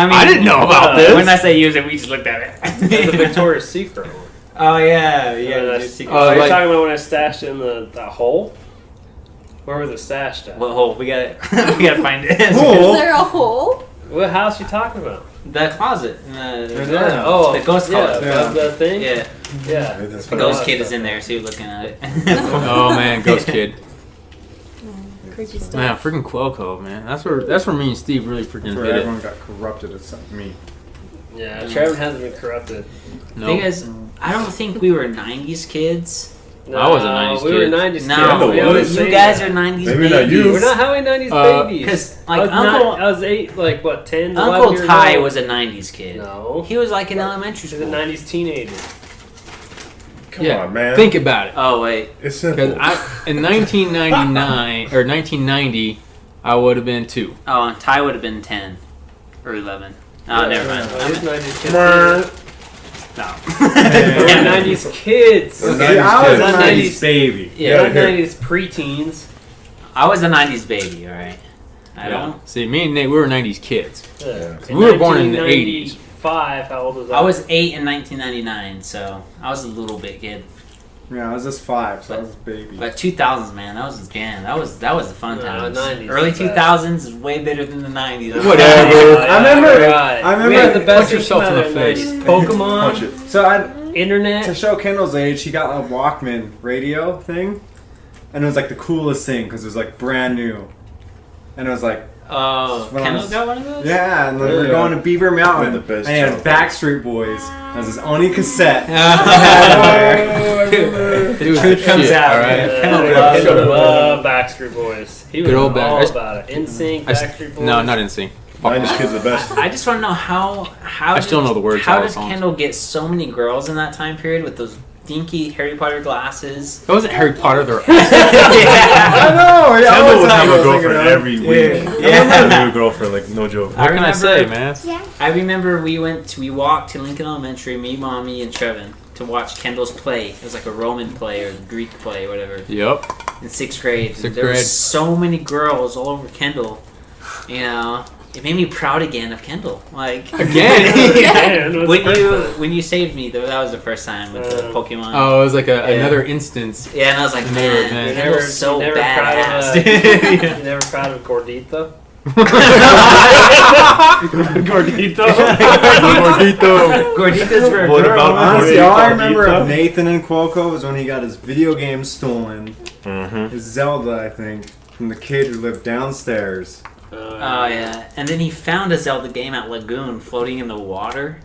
mean, I didn't know about this. When I say use it, we just looked at That's the it. Victoria's Secret one. Oh yeah, yeah. Oh, just secret. Oh, you're like- talking about when I stashed it in the hole? Where was it stashed at? What hole? We gotta find it. Hole? Is there a hole? What house you talking about? The closet. Yeah. Oh, the ghost yeah, closet. Yeah. the thing? Yeah, Yeah. That's the ghost kid is in there, so you're looking at it. Oh man, Ghost Kid. Creepy stuff. Man, freaking Quell Cove, man. That's where me and Steve really freaking Where hit it. everyone got corrupted except me. Yeah, Trevor hasn't been corrupted. No. Thing is, I don't think we were '90s kids. No, I was a 90s we kid. were 90s No, kids. We always you say guys that. are '90s Maybe babies. not you. We're not how many 90s babies. Because I like was not- Uncle I was 8, like what, 10, 11 Uncle years Ty old. was a '90s kid. No. He was like in elementary He's a school. 90s teenager. Come Yeah, on, man. think about it. Oh wait, It's Because simple. in 1999 or 1990, I would have been 2. oh, and Ty would have been 10 or 11. Oh, never mind. Oh, he's 90s kids. Brr. No. We're 90s kids. We're See, I was a 90s 90s baby. Yeah, Not here. 90s preteens. I was a '90s baby. All right. I don't. See, me and Nate, we were 90s kids. Yeah. We were born in the 80s. 1995, how old was I? I was 8 in 1999, so I was a little bit kid. Yeah, I was just 5, so I was a baby. But 2000s, man, that was a jam. That was the fun No, times. 90s Early is best. 2000s is way better than the 90s. Whatever. I remember- Right. I remember- We had the best Punch yourself things in the come out of face. 90s. Pokemon. Punch it. So internet. To show Kendall's age, he got a Walkman radio thing, and it was like the coolest thing because it was like brand new, and it was like. Oh, When I Kendall was- got one of those? Yeah, and then Yeah. we're going to Beaver Mountain, The best and he had joke. Backstreet Boys as his only cassette. Dude, truth comes shit, out, all right. man. Kendall loved Backstreet Boys. He was Good old all Back- about it. NSYNC, I s- Backstreet Boys. No, not NSYNC. Fuck 90s that. kids the best. I just want to know how I still know the words to How all the does songs. Kendall get so many girls in that time period with those dinky Harry Potter glasses? That wasn't Harry Potter. They're I know. he Kendall always would had have a those girlfriend thing every around. week. Yeah. A new girlfriend, like no joke. What can I say, remember- man? I remember we walked to Lincoln Elementary, me, mommy, and Trevin, to watch Kendall's play. It was like a Roman play or Greek play, whatever, Yep. in 6th grade. Sixth there were grade. so many girls all over Kendall. You know, it made me proud again of Kendall. Like Again? Yeah, it was when the you first time. when you saved me, though, that was the first time with the Pokemon. Oh, it was like another instance. Yeah, and I was like, Never, man, man. You Kendall's never, so you never badass. proud of, dude. you never proud of Gordito? Gordito. Gordita's for a What girl. about Honestly, Gordito? all I remember of Nathan and Cuoco was when he got his video game stolen. Mm-hmm. His Zelda, I think, from the kid who lived downstairs. Oh yeah, and then he found a Zelda game at Lagoon floating in the water.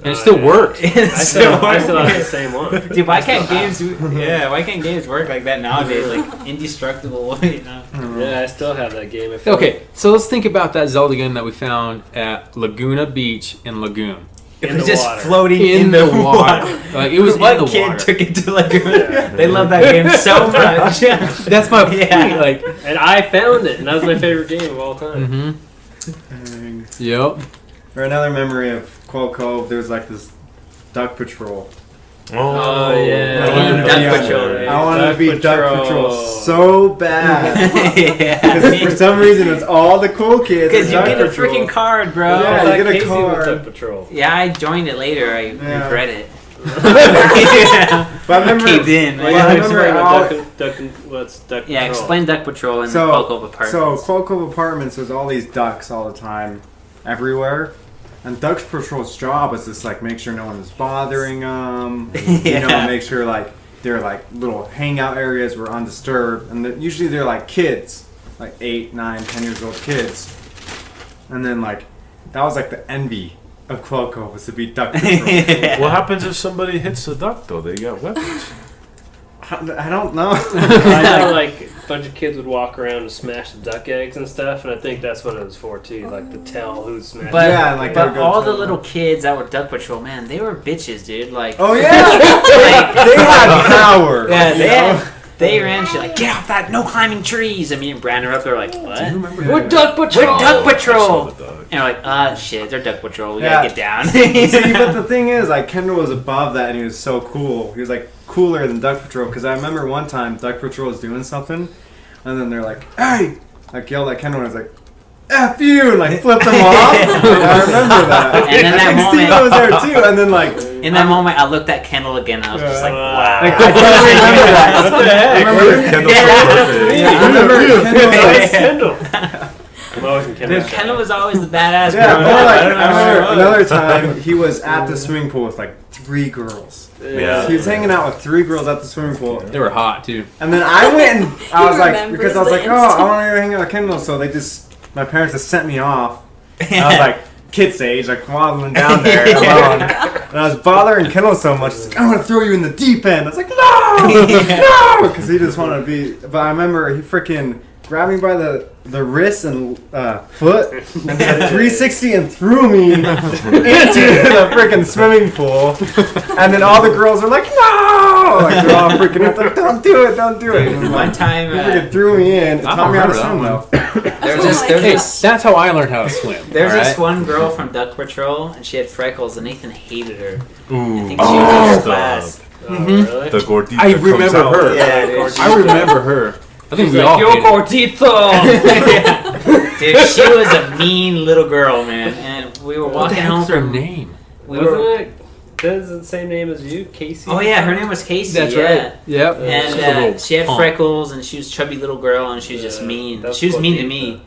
And it still worked. I still have the same one. Dude, why can't games? Why can't games work like that nowadays? Like indestructible, you know? Yeah, I still have that game. If Okay, so let's think about that Zelda game that we found at Laguna Beach in Lagoon. It In was the just water. floating In the water. Like, it was in One the kid water. took it to Lagoon. They love that game so much. That's my Yeah. point. Like, And I found it, and that was my favorite game of all time. mm-hmm. Yep. Or another memory of Cuoco, there was like this Duck Patrol. Oh, yeah. I wanted to Duck be on- Patrol. I wanted to be Duck Patrol so bad. Yeah. Because for some reason, it's all the cool kids. Because are you Duck get a Patrol. freaking card, bro. Yeah, you get a Casey was card. Duck Patrol. Yeah, I joined it later. I Yeah. regret it. But I remember, Caved in. Well, man. I remember What's Duck Patrol? Yeah, explain Duck Patrol and the So, Cuoco Apartments. so Cuoco Apartments was all these ducks all the time, everywhere. And Duck Patrol's job was just like make sure no one is bothering them. You know, Yeah. make sure like their like little hangout areas were undisturbed. And usually they're like kids, like 8, 9, 10 years old kids. And then like that was like the envy of Cuoco was to be Duck Patrol. What happens if somebody hits the duck though? They got weapons. I don't know. I know, like, a bunch of kids would walk around and smash the duck eggs and stuff, and I think that's what it was for, too. Like, to tell who's smashing But, Yeah, like but they're good all the to- little kids that were Duck Patrol, man, they were bitches, dude. Like, Oh yeah, like, they had power. yeah, you know? they ran shit like, get off that, no climbing trees. And me and Brandon were up there like, what? We're Duck Patrol! We're Duck I Patrol. saw the dog. And we're like, shit, they're Duck Patrol. We Yeah. gotta get down. See, but the thing is, like, Kendall was above that, and he was so cool. He was like cooler than Duck Patrol. Because I remember one time Duck Patrol was doing something, and then they're like, "Hey!" Like yelled at Kendall, and was like, "F you!" And like flipped him off. I remember that. And in I that think Steven moment- was there too. And then like, In that moment, I looked at Kendall again. I was just like, wow. like I totally remember that. What the heck? I remember, Kendall's Yeah. birthday. yeah, I remember Kendall was, Kendall. I'm always in Dude, Kendall. Kendall was always the badass. yeah, bro. more like I don't I know. remember another time he was at the swimming pool with like 3 girls. Yeah. He was hanging out with 3 girls at the swimming pool. They were hot, too. And then I went and I was like, remembers because I was the like, oh, I want to go hang out with Kendall. So they just, my parents just sent me off. And I was like, kid's age, like waddling down there alone. And I was bothering Kendall so much. He's like, I'm going to throw you in the deep end. I was like, no! No! Because he just wanted to be. But I remember he freaking grabbed me by the wrist and foot and did a 360 and threw me into the freaking swimming pool. And then all the girls were like, no! Like they're all freaking out, like, don't do it, don't do it. And One time, he freaking threw me in. It I taught me how to remember swim that though. there's this, there's Hey, this, that's how I learned how to swim. there's all this right? one girl from Duck Patrol, and she had freckles, and Nathan hated her. I Ooh. think she was in her the, class. Oh, really? the gordita I comes remember out. her. Yeah, dude. I remember her. I think He's we like, all yo, hated her. Gordito! Dude, she was a mean little girl, man. And we were What the walking home heck's her from. name? We were. Wasn't it? That's the same name as you, Casey? Oh yeah, her name was Casey. That's yeah. right. Yep. She's a And little she had punk. freckles, and she was a chubby little girl, and she was just Yeah, mean. that's She was mean to Gordita. me.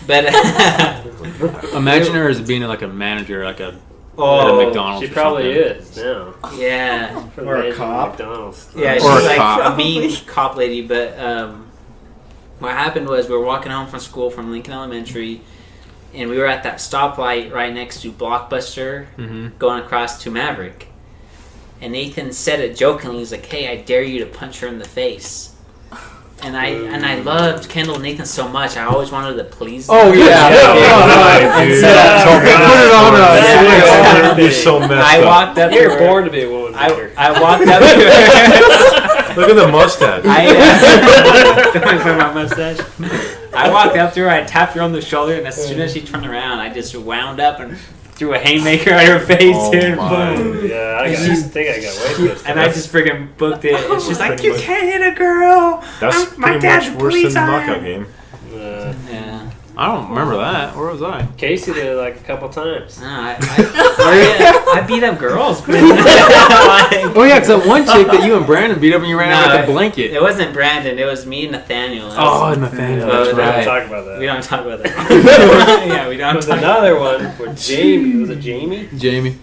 But Imagine her as being like a manager, like a Oh, at a McDonald's. She or probably something. is now. yeah. For Or a managing cop. McDonald's. Yeah, she's Or a like cop. a mean cop lady. But what happened was we were walking home from school from Lincoln Elementary, and we were at that stoplight right next to Blockbuster, going across to Maverick. And Nathan said it jokingly. He's like, "Hey, I dare you to punch her in the face." And I loved Kendall and Nathan so much. I always wanted to please them. Oh yeah. Dude. Put it on Yeah. You're so messed I up. walked up to You're her. born to be a woman. Victor. I walked up to her. Look at the mustache. Don't put my mustache. I walked up to her, I tapped her on the shoulder, and as soon as she turned around, I just wound up and threw a haymaker at her face, Oh dude. my. Boom. Yeah, I think I got way pissed. And I just freaking booked it, and she's like, Pretty "You much. can't hit a girl." That's My pretty dad's much a worse police than the iron. knockout game. Yeah. I don't remember that. Where was I? Casey did it like a couple times. No, I beat up girls. Like, Oh yeah, because that one chick that you and Brandon beat up and you ran out No, with a blanket. it wasn't Brandon. It was me and Nathaniel. Oh, Nathaniel. Oh, That's We don't right. talk about that. We don't talk about that. Yeah, we There don't was talk. another one where Jamie, was it Jamie? Jamie.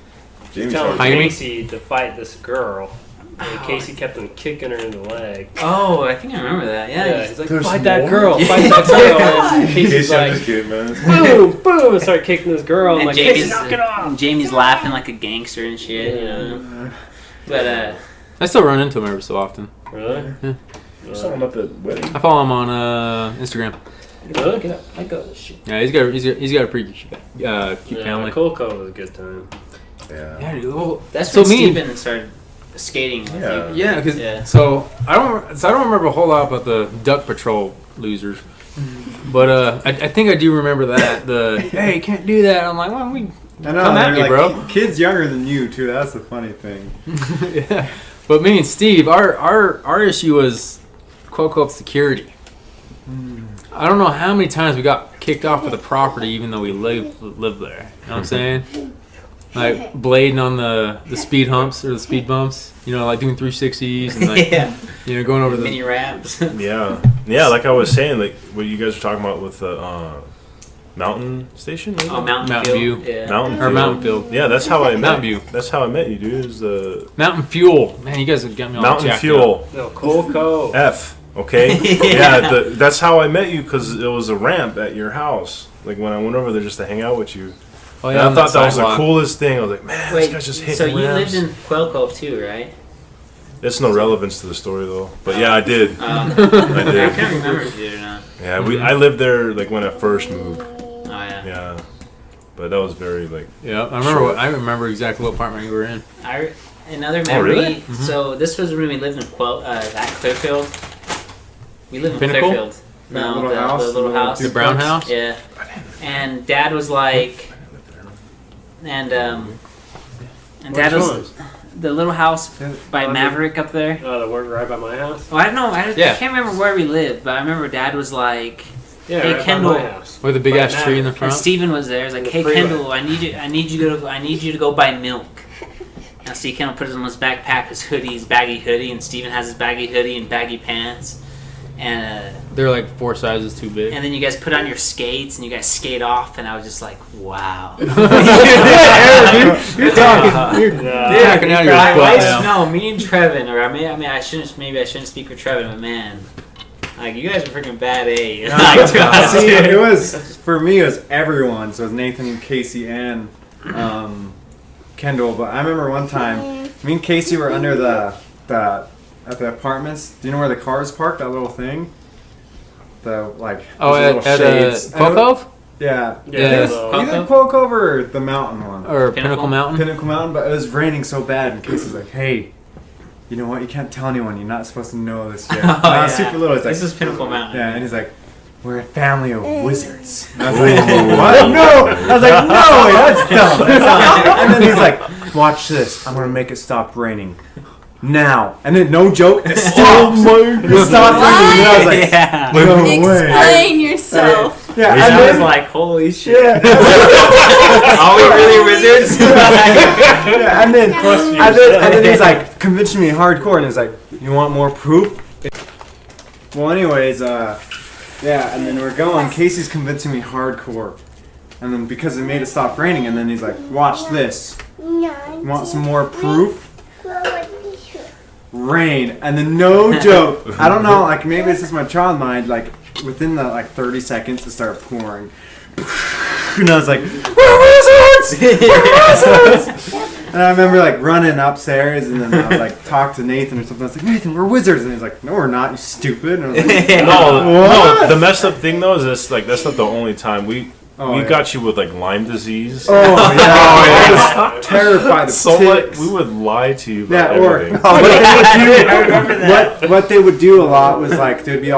Jamie Telling Charles. Jaime? Casey to fight this girl. And Casey kept on kicking her in the leg. Oh, I think I remember that. Yeah, he's like, There's fight that more? girl, fight that girl. And Casey, Casey's I'm just like, kidding, man. boom, boom, and start kicking this girl. I'm And like, Jamie's, Casey, knock it off. Jamie's laughing like a gangster and shit, you know. But I still run into him every so often. Really? There's someone at the wedding. I follow him on Instagram. Really? Get up. Let go of this shit. Yeah, he's got a pretty cute family. Coco was a good time. Yeah. Yeah, dude, well, that's so when me and- Steven started skating with Yeah. you. Yeah, because Yeah. so I don't remember a whole lot about the Duck Patrol losers, but I think I do remember that hey, can't do that. I'm like, well, we I know, come at they're me, like bro. kids younger than you too. That's the funny thing. Yeah. But me and Steve, our issue was quote security. I don't know how many times we got kicked off of the property, even though we live there. You know what I'm saying? Like blading on the speed humps or the speed bumps. You know, like doing 360s and like Yeah. you know going over Mini the. ramps. Yeah. Yeah, like I was saying, like what you guys were talking about with the mountain station? maybe? Oh, Mountain View. View. Yeah. Mountain Or Field. Mountain Field. Yeah, that's how I met Mountain View. That's how I met you, dude. Is the Mountain Fuel. Man, you guys have got me all Mountain jacked Fuel No, Coco. F. Okay. Yeah, that's how I met you because it was a ramp at your house. Like when I went over there just to hang out with you. Oh And yeah, I on thought that was the sidewalk. coolest thing. I was like, man, Wait, this guy's just hitting so you ramps. lived in Quail Cove too, right? It's no relevance to the story though. But yeah, I did. I I did. can't remember if you did or not. Yeah, I lived there like when I first moved. Oh yeah. Yeah, but that was very like Yeah, I remember exactly what apartment you were in. Another memory. really? So this was when we lived in that Clearfield. We lived in Pinnacle? Clearfield. That No, little the house, little the little house. The brown house. Yeah. And Dad was like, and Dad Which was one? the little house by Under- Maverick up there. Oh, the work right by my house? Oh, I don't know. I Yeah. can't remember where we lived, but I remember Dad was like, Yeah, Hey, right Kendall. by my house. With a big Right ass now. tree in the and front. Steven was there. He's like, The "Hey, freeway. Kendall, I need you to go buy milk." Now, see, Kendall puts on his backpack, his hoodie, his baggy hoodie, and Steven has his baggy hoodie and baggy pants. And They're like 4 sizes too big. then you guys put on your skates and you guys skate off, and I was just like, "Wow." You're talking. You're talking out of your butt now. No, me and Trevin, or I shouldn't speak for Trevin, but man, like you guys are freaking bad A. Like, to us, See, dude. it was for me. It was everyone. So it was Nathan, Casey, and Kendall. But I remember one time, me and Casey were under the at the apartments. Do you know where the cars parked? That little thing. The like. Oh, those at little shades. Quail Cove? Yeah. Yeah. so- Either Quail Cove or the mountain one. Or Pinnacle? Pinnacle Mountain? Pinnacle Mountain, but it was raining so bad, and Casey's like, "Hey, you know what? You can't tell anyone. You're not supposed to know this yet." Oh, And I was yeah. super little. He's like, This is Pinnacle Mountain. yeah, and he's like, "We're a family of wizards." And I was like, "What? No!" I was like, "No, that's dumb." That's dumb." And then he's like, "Watch this. I'm gonna make it stop raining now." And then, no joke, it stopped. It stopped raining. And I was like, Yeah. "No way." Explain yourself. Yeah, And and I was then, like, "Holy shit! yeah. Are we really wizards?" Yeah, and then he's like convincing me hardcore, and he's like, "You want more proof?" Well, anyways, yeah, and then we're going. Casey's convincing me hardcore, And then because it made it stop raining, and then he's like, watch this. Want some more proof? Rain. And then no joke. I don't know, like maybe it's just my child mind, like within the like 30 seconds it started pouring. And I was like, we're wizards! We're wizards! And I remember like running upstairs, and then I was like talk to Nathan or something. I was like, Nathan, we're wizards, and he's like, no, we're not, you stupid. And I was like, No, the messed up thing though is this, like that's not the only time we got you with like Lyme disease. Oh yeah, I was terrified of So ticks. we would lie to you Yeah, about or everything. I remember that. what they would do a lot was like we would be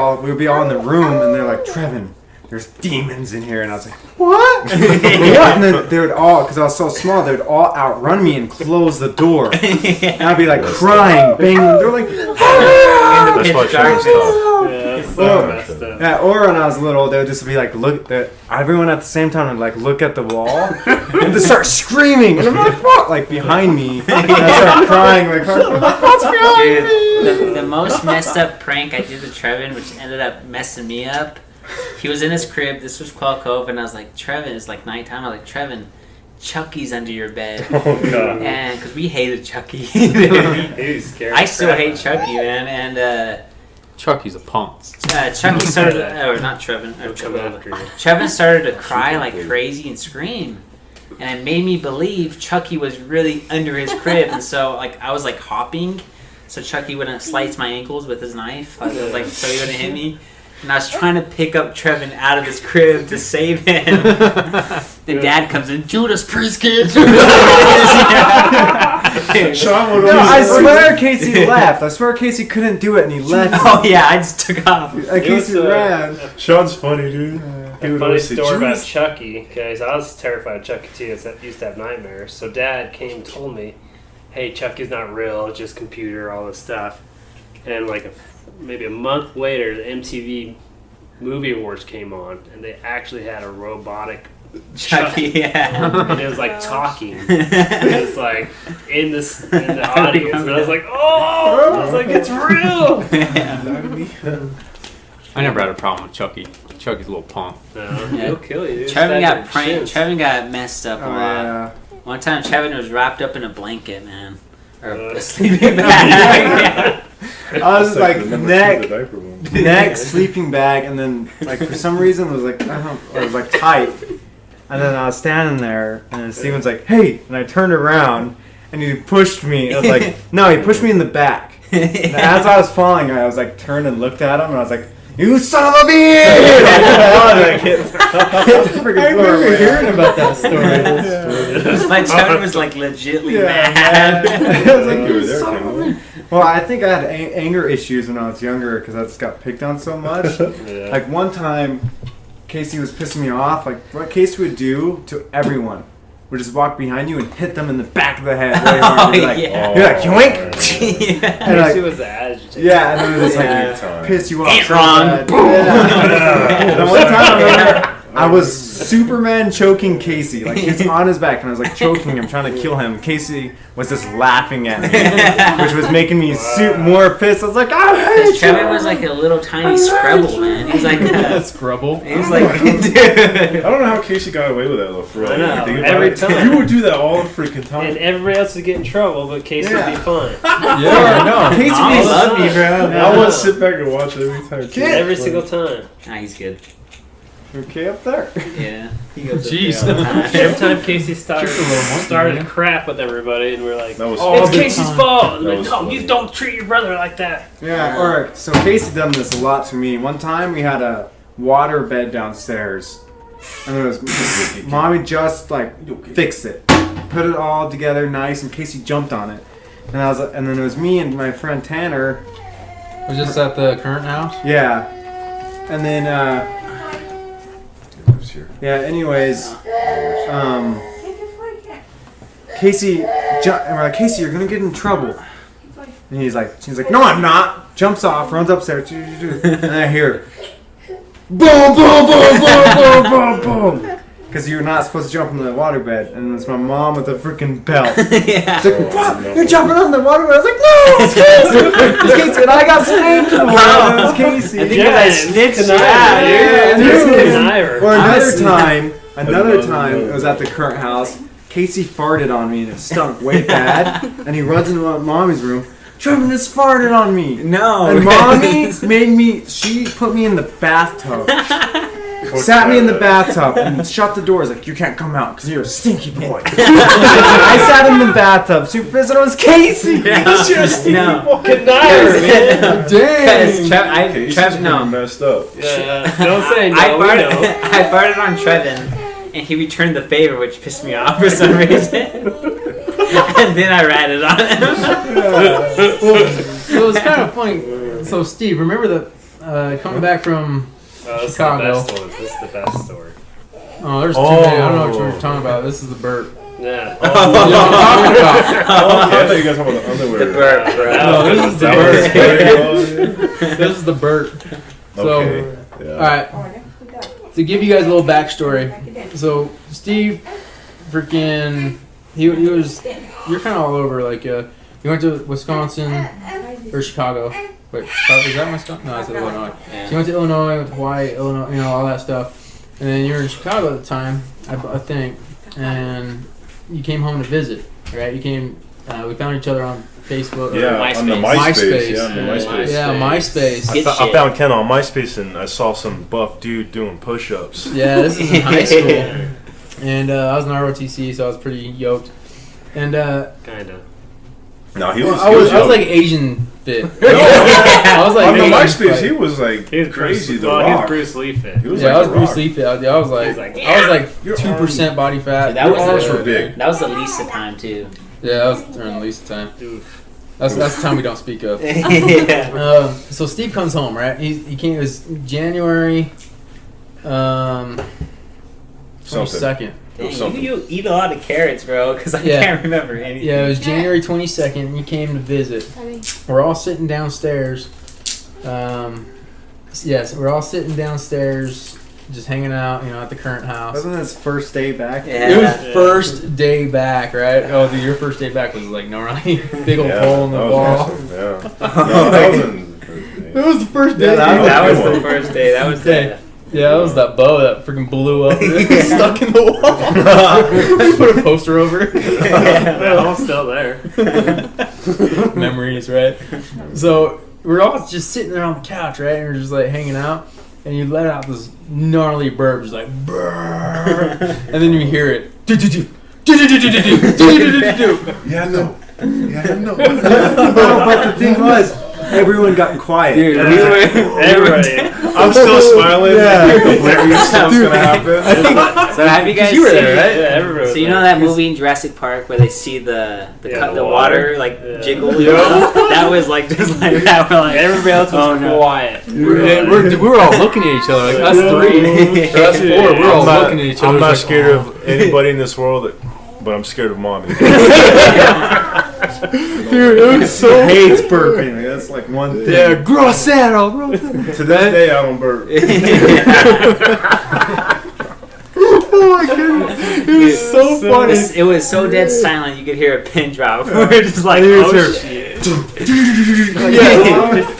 all in the room, and they're like, Trevin, there's demons in here, and I was like, what? What? And then they would all, because I was so small, they would all outrun me and close the door, and I'd be like crying, banging. They're like, ah! That's why Shannon's tough. Yeah, that's so messed up. Yeah, or when I was little, they would just be like, look at everyone at the same time would like look at the wall and just start screaming, and I'm like, what? Like behind me, and I start crying, like, what's behind me? Dude, the most messed up prank I did to Trevin, which ended up messing me up. He was in his crib. This was Quell Cove, and I was like, Trevin, it's like nighttime. I was like, Trevin, Chucky's under your bed. Oh god. And because we hated Chucky. He was scary. I still hate Chucky, man. And Chucky's a punk. Chucky started, or not Trevin, or He'll come after you. Trevin started to cry like crazy and scream. And it made me believe Chucky was really under his crib. And so, like, I was like hopping, so Chucky wouldn't slice my ankles with his knife. I was like, so he wouldn't hit me. And I was trying to pick up Trevin out of his crib to save him. The dad comes in, Judas Priest, kid. Sean would No, I swear Casey left. I swear Casey couldn't do it, and he left. Oh yeah, I just took off. Casey ran. Sean's funny, dude. He A would funny always say, story about "Judas." Chucky, because I was terrified of Chucky too. I used to have nightmares. So Dad came and told me, hey, Chucky's not real, it's just computer, all this stuff. And like maybe a month later, the MTV Movie Awards came on, and they actually had a robotic Chucky, yeah. and it was like talking. It was like in the audience, and I was like, oh! I was like, it's real! I never had a problem with Chucky. Chucky's a little punk. No, he'll kill you. Dude. Trevin Stab got your pranked. shins. Trevin got messed up a Oh, lot. yeah. One time, Trevin was wrapped up in a blanket, man, or a Uh. sleeping bag. I was like the number 2 neck, the diaper one. neck, sleeping bag, and then like for some reason it was like it was like tight, and then I was standing there, and then Steven's like, "Hey," and I turned around, and he pushed me. I was like, "No," he pushed me in the back. And as I was falling, I was like turned and looked at him, and I was like, "You son of a bitch!" I hit the freaking floor. I remember hearing about that story. My Trevin was like legitly Yeah, mad. I was like, You were "You there, son of a Kendall. bitch." Well, I think I had anger issues when I was younger because I just got picked on so much. Yeah. Like one time, Casey was pissing me off. Like what Casey would do to everyone would just walk behind you and hit them in the back of the head. Really hard. You're like, yeah. you're like, yoink! Yeah. And Casey like, was the agitator. yeah, and then it was just Yeah. like Time. piss you off. Ain't so wrong. bad. Yeah. And one time I remember I was Superman choking Casey. Like he was on his back and I was like choking him, trying to kill him. Casey was just laughing at me, which was making me more pissed. I was like, I hate Trevin you. was like a little tiny scrabble, man. He was like, Scrubble. he was like, I dude. don't know how Casey got away with that though. For real. I know, Like, think about every it. time. You would do that all the freaking time. And everybody else would get in trouble, but Casey would be fine. Yeah, I know. Casey I was love you, bro. I would sit back and watch it every time. Every single time. Nah, he's good. okay up there. Yeah. He goes Jeez. up there all the time. Every time Casey started Just a little monkey, started man. crap with everybody, and we're like, That was it's all the Casey's time. fault. And That like, was no, funny. you don't treat your brother like that. Yeah, or so Casey done this a lot to me. One time we had a water bed downstairs, and it was mommy just like fixed it, put it all together nice, and Casey jumped on it, and then it was me and my friend Tanner. Was this at the current house? Yeah, and then Lives here. yeah. Anyways, Casey, and we're like, Casey, you're gonna get in trouble. And she's like, no, I'm not. Jumps off, runs upstairs, and I hear, boom, boom, boom, boom, boom, boom, boom. Because you're not supposed to jump in the waterbed, and it's my mom with a freaking belt. Yeah. It's like, what? You're jumping on the waterbed? I was like, no, it's Casey. It's Casey, and I got spanked for it. It was Casey. I think I snitched. Yeah, Dude, dude. conniver. Or another Honestly. time, Another time, it was at the current house. Casey farted on me and it stunk way bad. And he runs into my mommy's room. Trevin just farted on me. No. And mommy she put me in the bathtub. Sat me in the bathtub and shut the doors like, you can't come out because you're a stinky boy. I sat in the bathtub. Supervisor was Casey. Because you're a stinky boy. Good night, man. Because Casey's Trev, no. messed up. Yeah. Don't say no. I we know. farted on Trevin, and he returned the favor, which pissed me off for some reason. And then I ratted on him. So it was kind of funny. So Steve, remember the coming back from This Chicago? is the best one. This is the best story. Oh, there's too many. I don't know what you were talking about. This is the burp. Yeah. You know what I'm talking about? Oh, yeah, I thought you guys were talking about the underwear. The burp, bro. No, this is the That was burp. This is the burp. So, Okay. Yeah. all right. To give you guys a little backstory, so Steve, freaking, he was, you're kind of all over. Like, you went to Wisconsin or Chicago. Wait, Chicago, is that Wisconsin? No, I said Illinois. Yeah. So you went to Illinois, went to Hawaii, Illinois, you know, all that stuff. And then you were in Chicago at the time, I think, and you came home to visit, right? You came, we found each other on Facebook. Or Yeah, on the MySpace. Yeah, on the MySpace. Yeah, MySpace. Good I shit. found Ken on MySpace and I saw some buff dude doing push-ups. Yeah, this is in high school. And I was in ROTC, so I was pretty yoked. And Kind of. No, he was. I was young. like Asian fit. I was like on the Asian MySpace, fit. he was like He was crazy. Bruce, The well, he was Rock. Bruce Lee fit. He was Yeah, I like was The Bruce Rock. Lee fit. I was like, He's like, I was like Your 2% body fat. That was Your arms the- were big. That was the least of time, too. Yeah, that was during the least time. Oof. That's the time we don't speak of. Yeah. So Steve comes home, right? He came. It was January, Something. 22nd. Dang, Something. you eat a lot of carrots, bro, because I Yeah. can't remember anything. Yeah, it was January 22nd. You came to visit. We're all sitting downstairs. Yes, we're all sitting downstairs, just hanging out, you know, at the current house. Wasn't his first day back? Yeah. It was first day back, right? Oh, dude, your first day back was like gnarly. Big old Yeah, hole in the that was wall. awesome, Yeah. No, that wasn't. It was the first day. Yeah, That was Good the one. first day. That was Okay. the... Yeah, that was that bow that freaking blew up and stuck in the wall. Put a poster over it. They're all still there. Memories, right? So we're all just sitting there on the couch, right? And we're just like hanging out, and you let out this gnarly burp, just like brrr, and then you hear it. Yeah, no. Yeah, no. No, but the thing was, everyone got quiet. Dude, Everybody. I'm still smiling. Yeah. Completely something's gonna happen. So have you guys You were seen there, right? Yeah, everybody. So you know that movie in Jurassic Park where they see the Yeah, the the water water. like Yeah. jiggle? That was like just like that. We're like Everybody else was oh, no. quiet. We were all looking at each other, like us three, or us four. We're all looking at each other. I'm not like, scared of anybody in this world, but I'm scared of mommy. Dude, it was so. Hates burping. That's like one thing. Yeah, grossero, bro. To this day, I don't burp. Oh my goodness, it was so funny. It was so dead silent you could hear a pin drop. We're just like oh shit. Yeah,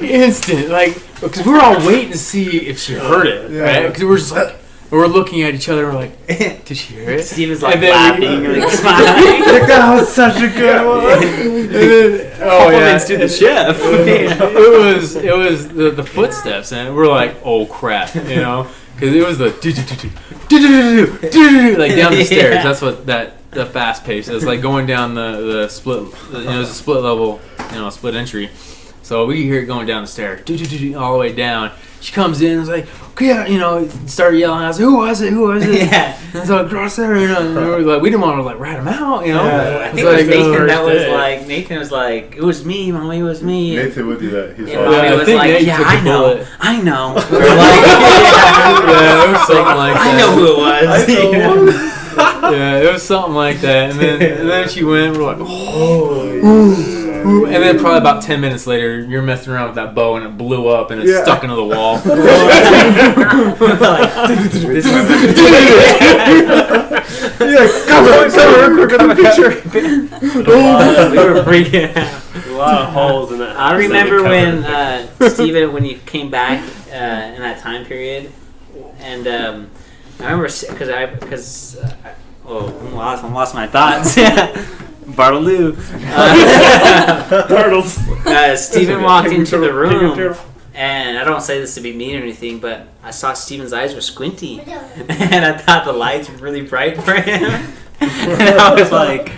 instant, like because we were all waiting to see if she heard it, right? Because we're just like we're looking at each other, and we're like, did she hear it? Steven's like And then laughing, like smiling. Like, that was such a good one. And then, oh yeah, Compliments to the chef. it was the footsteps, and we're like, oh crap, you know, because it was the like down the stairs. That's what the fast pace is like going down the split. You know, it's a split level, you know, split entry. So we hear it going down the stairs, all the way down. She comes in and is like, okay, you know, started yelling. I was like, who was it? Yeah. And it's like, grossero, you know. And we were like, we didn't want to like rat him out, you know. I It's think it was like, Nathan oh, that was day. like Nathan was like, it was me, mommy, it was me. Nathan would do that. He's And like, mommy I was think like, Nate yeah, took I the know, bullet. I know. We're like, Yeah, it was something like that. I know who it was. You know? Yeah, it was something like that. And then she went. We're like, oh. And then probably about 10 minutes later, you're messing around with that bow and it blew up and it's Yeah. stuck into the wall. You're like, come on, quick, get a picture. We were freaking out. A lot of holes in that. I house that we remember when covered. Steven, when you came back in that time period, and I remember because I lost my thoughts. Bartloo. Turtles. Steven walked into the room, and I don't say this to be mean or anything, but I saw Steven's eyes were squinty, and I thought the lights were really bright for him. And I was like,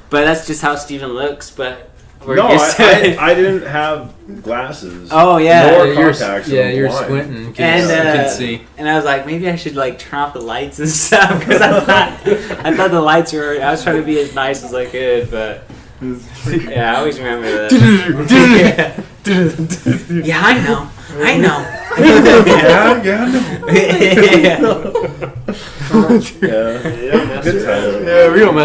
but that's just how Steven looks. But we're No, used to it. I didn't have glasses. Oh yeah. Nor you're, contacts. yeah, and I'm you're blind. squinting. You And can see. and I was like, maybe I should like turn off the lights and stuff because I thought the lights were. I was trying to be as nice as I could, but yeah, I always remember that. Yeah, I know. Yeah, no. Yeah. Yeah. Good time. Yeah, we don't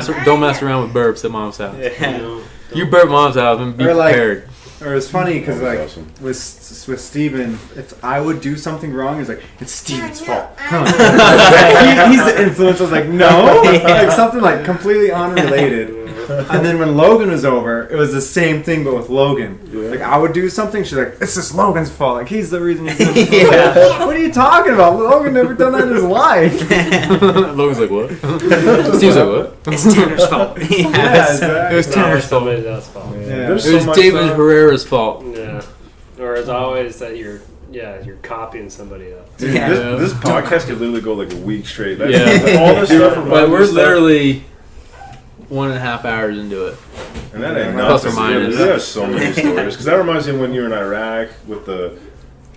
mess around with burps at mom's house. Yeah. You burp mom's house and be Or like- prepared. Or it's funny because like Awesome. with Steven, if I would do something wrong, it's like it's Steven's fault. He's the influence. I was like, no, like something like completely unrelated. And then when Logan was over, it was the same thing, but with Logan. Like I would do something, she's like, it's just Logan's fault. Like he's the reason. He's doing it. Yeah. What are you talking about? Logan never done that in his life. Logan's like, what? Steve's like, what? It's Tanner's fault. Yeah, Yeah. exactly. It was Tanner's fault. Somebody else's fault. Yeah. There's It was so much David stuff. Herrera's fault. Yeah. Or it's always that you're copying somebody else. Dude, Yeah. this podcast could literally go like a week straight. That's, Yeah. all this stuff. But we're literally 1.5 hours into it. And that ain't Plus nothing. or minus. There's so many stories. Because that reminds me of when you were in Iraq with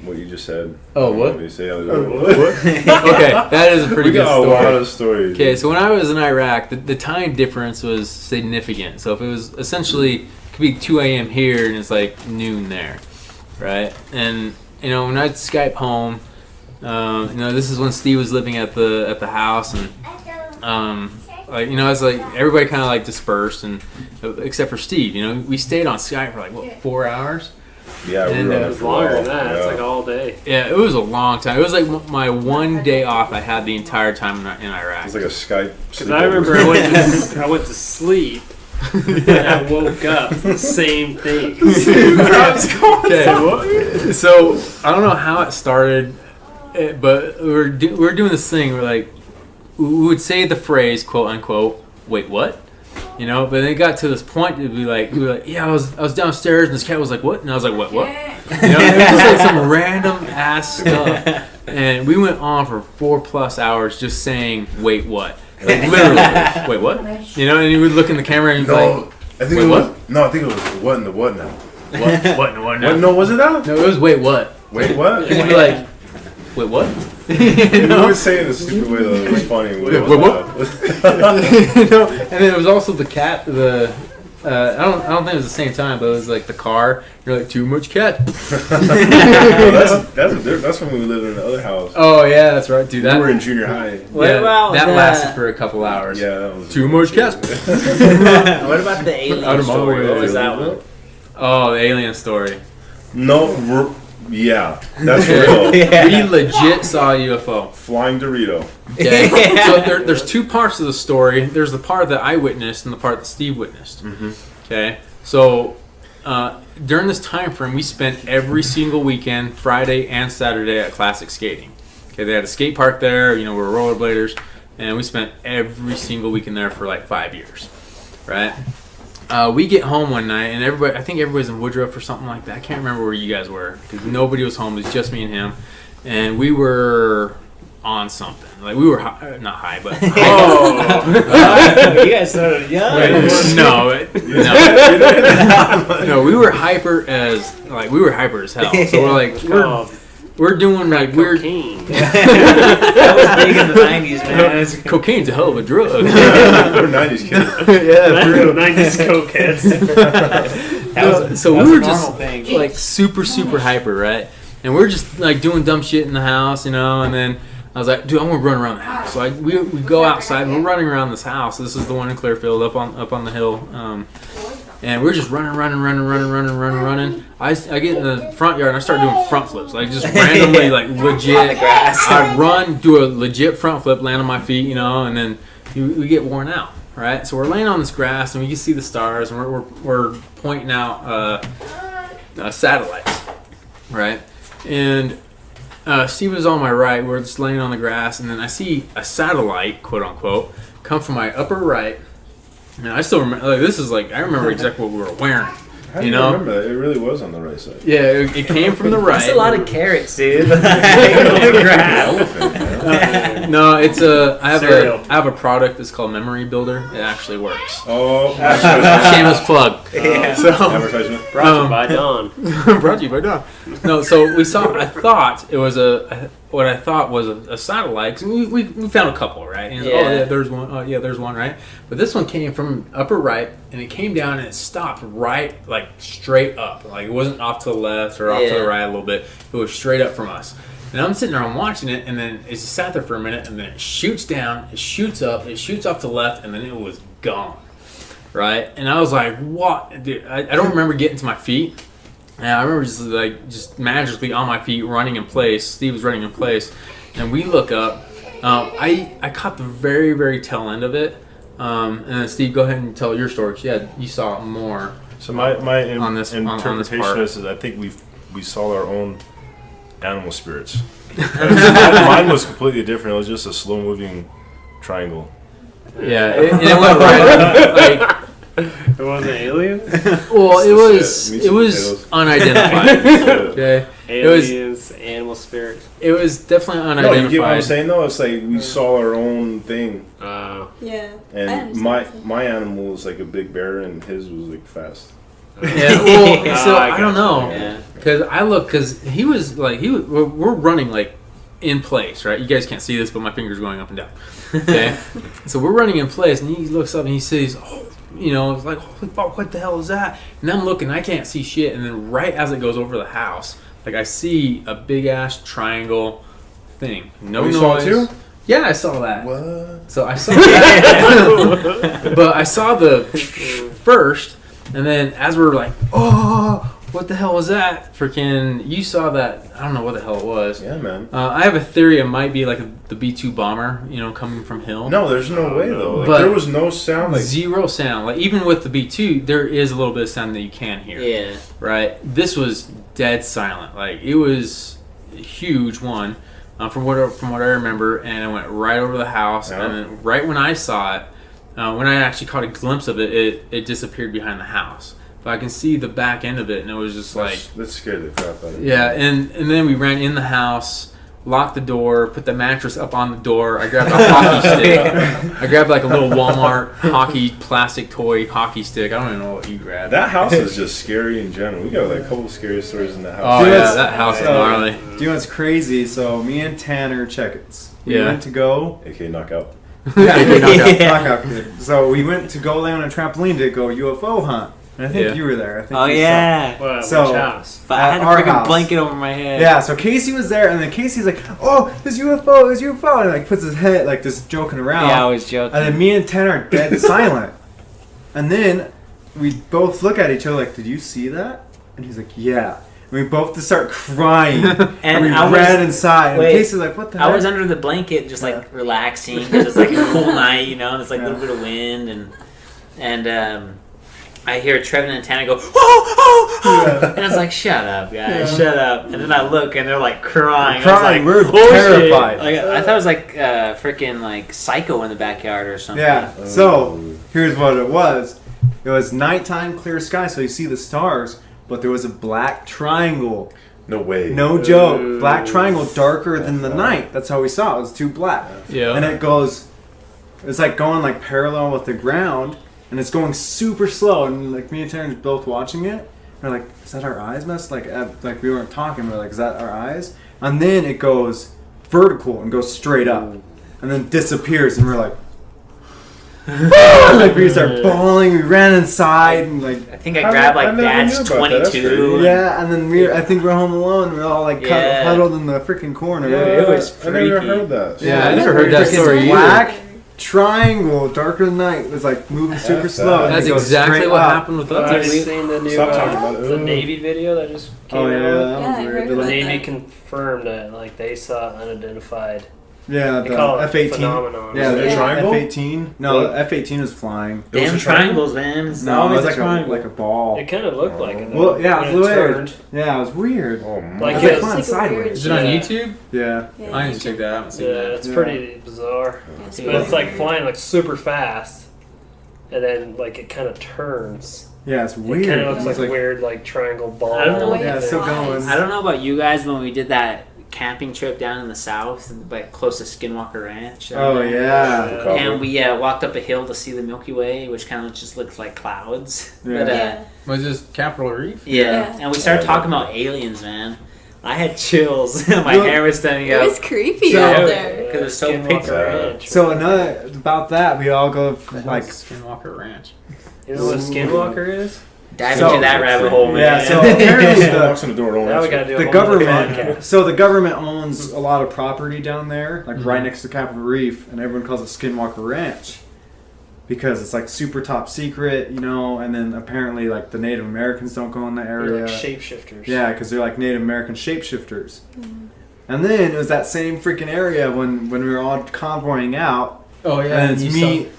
what you just said. Oh, what? You say, Okay, that is a pretty we good got a lot story. of stories. Okay, so when I was in Iraq, the time difference was significant. So if it was essentially, it could be 2 a.m. here and it's like noon there, right? And, you know, when I'd Skype home, you know, this is when Steve was living at the house, and like, you know, it's like everybody kind of like dispersed, and except for Steve, you know, we stayed on Skype for like what, 4 hours. Yeah, we And were on it it It's for a longer while. than that. It's Yeah. like all day. Yeah, it was a long time. It was like my one day off I had the entire time in Iraq. It's like a Skype. Because I remember I went to sleep and I woke up the same thing. Okay, so I don't know how it started, but we were doing this thing. We're like, we would say the phrase "quote unquote." Wait, what? You know, but then it got to this point. We were like, yeah, I was downstairs and this cat was like, what? And I was like, what? You know, it was just like some random ass stuff, and we went on for 4+ hours just saying, wait, what? Like literally, wait, what? You know, and you would look in the camera and you'd be like, No, I think wait, it was. what? No, I think it was what in the what now. what? What? No, What? No, was it that? no, it was wait, what? Wait, what? And you'd be like, wait, what? You would say it in a stupid way that was funny. But it was Wait, what? loud. You know, and then it was also the cat. I don't think it was the same time, but it was like the car. You're like, too much cat. That's when we lived in the other house. Oh yeah, that's right, dude. We That were in junior high. What yeah, about that the- lasted for a couple hours. Yeah, that was Too much cats. What about the Out alien of my story? way. What was that one? Oh, the alien story. No, yeah, that's real. We legit saw a UFO. Flying Dorito. Okay. So there's two parts of the story. There's the part that I witnessed and the part that Steve witnessed. Okay. So during this time frame, we spent every single weekend, Friday and Saturday, at Classic Skating. Okay, they had a skate park there. You know, we're rollerbladers, and we spent every single weekend there for like 5 years, right? We get home one night, and I think everybody's in Woodruff or something like that. I can't remember where you guys were because nobody was home. It was just me and him, and we were on something. Like we were not high, but You guys started young. No, we were hyper as hell. So we're like we're doing like weird. Cocaine. That was big in the 90s, man. Cocaine's a hell of a drug. We're 90s kids. Yeah, for real. 90s cokeheads. So That we was were a just normal thing. like super hyper, right? And we're just like doing dumb shit in the house, you know. And then I was like, dude, I'm gonna run around the house. So we go outside and we're running around this house. This is the one in Clearfield, up on the hill. And we're just running. I get in the front yard and I start doing front flips, like just randomly, like legit. On the grass. I run, do a legit front flip, land on my feet, you know, and then we get worn out, right? So we're laying on this grass and we can see the stars, and we're pointing out satellites, right? And Steve was on my right. We're just laying on the grass, and then I see a satellite, quote unquote, come from my upper right. And I still remember. Like, this is like I remember exactly what we were wearing. How do you remember that? It really was on the right side. Yeah, it came from the right. That's a lot of carrots, dude. Elephant, man. No, it's I Cereal. have a product that's called Memory Builder. It actually works. Oh, Shameless plug. Yeah. So advertisement. Brought to you by Dawn. brought to you by Don. No, so we saw. I thought it was what I thought was a satellite. 'Cause we found a couple, right? And, Yeah. Oh yeah, there's one. Oh yeah, there's one, right? But this one came from upper right, and it came down and it stopped right, like straight up. Like it wasn't off to the left or off to Yeah. the right a little bit. It was straight up from us. And I'm sitting there, I'm watching it, and then it just sat there for a minute, and then it shoots down, it shoots up, it shoots off to the left, and then it was gone. Right? And I was like, what? Dude, I don't remember getting to my feet. And I remember just magically on my feet, running in place. Steve was running in place. And we look up. I caught the very, very tail end of it. And then Steve, go ahead and tell your story. 'Cause you saw more. So my On this- on this interpretation part. is I think we saw our own animal spirits. Mine was completely different. It was just a slow moving triangle. Yeah, it went right. Like, It wasn't aliens? well, it was Meat and potatoes. unidentified. Okay, Aliens, animal spirits. it was definitely No, unidentified. you get what I'm saying though? It's like we saw our own thing. Yeah. I And understand. my animal was like a big bear and his was like fast. Yeah, well, so I I don't know. Yeah. Because he was we're running like in place, right? You guys can't see this, but my finger's going up and down. Okay, so we're running in place, and he looks up and he says, "Oh, it's like, holy fuck, what the hell is that?" And I'm looking, I can't see shit. And then right as it goes over the house, like I see a big ass triangle thing. No You noise. saw it too? Yeah, I saw that. What? So I saw that, but I saw the first, and then as we were like, "Oh, what the hell was that?" Freaking, you saw that? I don't know what the hell it was. Yeah, man. I have a theory it might be like the B-2 bomber, coming from Hill. No, there's no way though. Like, But- there was no sound. Like Zero sound. Like even with the B-2, there is a little bit of sound that you can hear. Yeah. Right. This was dead silent. Like it was a huge one, from what I remember, and it went right over the house. Yeah. And then right when I saw it, when I actually caught a glimpse of it, it disappeared behind the house. But I can see the back end of it, and it was just like, that scared the crap out of me. yeah. And then we ran in the house, locked the door, put the mattress up on the door. I grabbed a hockey stick. I grabbed like a little Walmart plastic toy hockey stick. I don't even know what you grabbed. That house is just scary in general. We got like a couple of scary stories in that house. Oh Dude, yeah, it's- that house is so- gnarly. Do you know what's crazy? So me and Tanner Checkets, we Yeah. went to go. AK knockout. Knockout kid. So we went to go lay on a trampoline to go UFO hunt. And I think Yeah. you were there. I think Oh you saw- yeah. What, So- which house? But I had a At our freaking house. blanket over my head. Yeah, so Casey was there, and then Casey's like, "Oh, there's UFO, there's UFO," and like puts his head like just joking around. Yeah, I was joking. And then me and Tanner are dead silent. And then we both look at each other like, "Did you see that?" And he's like, "Yeah." And we both just start crying. and we I was- ran inside. And wait, Casey's like, "What the heck?" I was under the blanket, just like relaxing. It was like a cool night, There's like a little bit of wind, and I hear Trevin and Tana go, "Oh, oh, oh!" And I was like, "Shut up, guys, shut up!" And then I look, and they're like crying. Crying. I was like, We're "Oh, terrified. shit." Like I thought it was like freaking like Psycho in the backyard or something. Yeah. So here's what it was. It was nighttime, clear sky, so you see the stars, but there was a black triangle. No way. No joke. Black triangle, darker than the night. That's how we saw it. It was too black. Yeah. And it goes, it's like going like parallel with the ground, and it's going super slow. And like me and Terrence both watching it, we're like, is that our eyes messed? Like we weren't talking. We're like, is that our eyes? And then it goes vertical and goes straight up, and then disappears. And we're like, like we start bawling. We ran inside and like. I think I grabbed I like never Dad's knew about that. That's 22. great. Yeah, and then I think we're home alone. We're all like Yeah. huddled in the freaking corner. Yeah, it was I never freaky. heard that. Yeah, I never heard that Freaking story either. Black triangle, darker than night, was like moving super That's slow. and That's it goes exactly straight what up. happened with Have us. you seen the new Stop talking about it. the Navy video that just came Oh out? yeah, that Yeah, was I weird. heard They're about like, The Navy that. confirmed that like they saw unidentified Yeah, They the call it F-18. phenomenon. Yeah, Was it the a triangle? F-18. No, the F-18 was flying. It was Damn a triangle? triangles, man. It's No, it always was a like triangle. a ball. It kind of looked like it. Well, yeah, when it was weird. turned. Yeah, it was weird. Oh my. Like It's it- like flying It's like a weird- sideways. Is it on Yeah. YouTube? Yeah. Yeah, I need to check that out. I haven't seen Yeah, that. it's Yeah. pretty bizarre. it's But it's like weird. flying like super fast, and then like it kind of turns. Yeah, it's It weird. kind of looks It's like weird like triangle ball. I don't know what Yeah, it's still flies. going. I don't know about you guys when we did that camping trip down in the south, but close to Skinwalker Ranch. Oh yeah. Yeah. And we walked up a hill to see the Milky Way, which kind of just looks like clouds. Yeah. But, Yeah. Was this Capitol Reef? yeah. Yeah. And we started talking about aliens, man. I had chills. My Look, hair was standing It up. was creepy So- out there. Because it's so Skinwalker picturesque. Ranch. So another about that, we all go Like like Skinwalker Ranch. You know what Skinwalker is? Dive So- into that rabbit hole, man. yeah. So apparently Someone walks in the door, don't Now we answer. gotta do a the whole nother government. podcast. So the government owns a lot of property down there, like Mhm. right next to Capitol Reef, and everyone calls it Skinwalker Ranch because it's like super top secret, you know. And then apparently, like the Native Americans don't go in the They're area. like shapeshifters. Yeah, because they're like Native American shapeshifters. And then it was that same freaking area when we were all convoying out. Oh And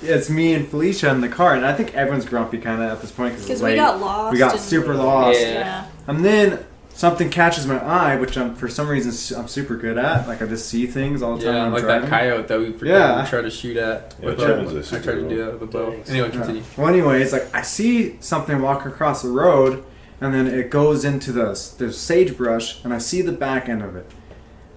it's me and Felicia in the car, and I think everyone's grumpy kind of at this point because Because it's we late. got lost. We got and- super lost. Yeah. And then something catches my eye, which I'm for some reason I'm super good at. Like I just see things all the time. when Yeah, I'm like driving. that coyote that we Yeah. tried to shoot at. Yeah, with Kevin's a- a I tried to do superhero. that with a bow. Thanks. Anyway, Yeah. continue. Well, anyways, like I see something walk across the road, and then it goes into the sagebrush, and I see the back end of it,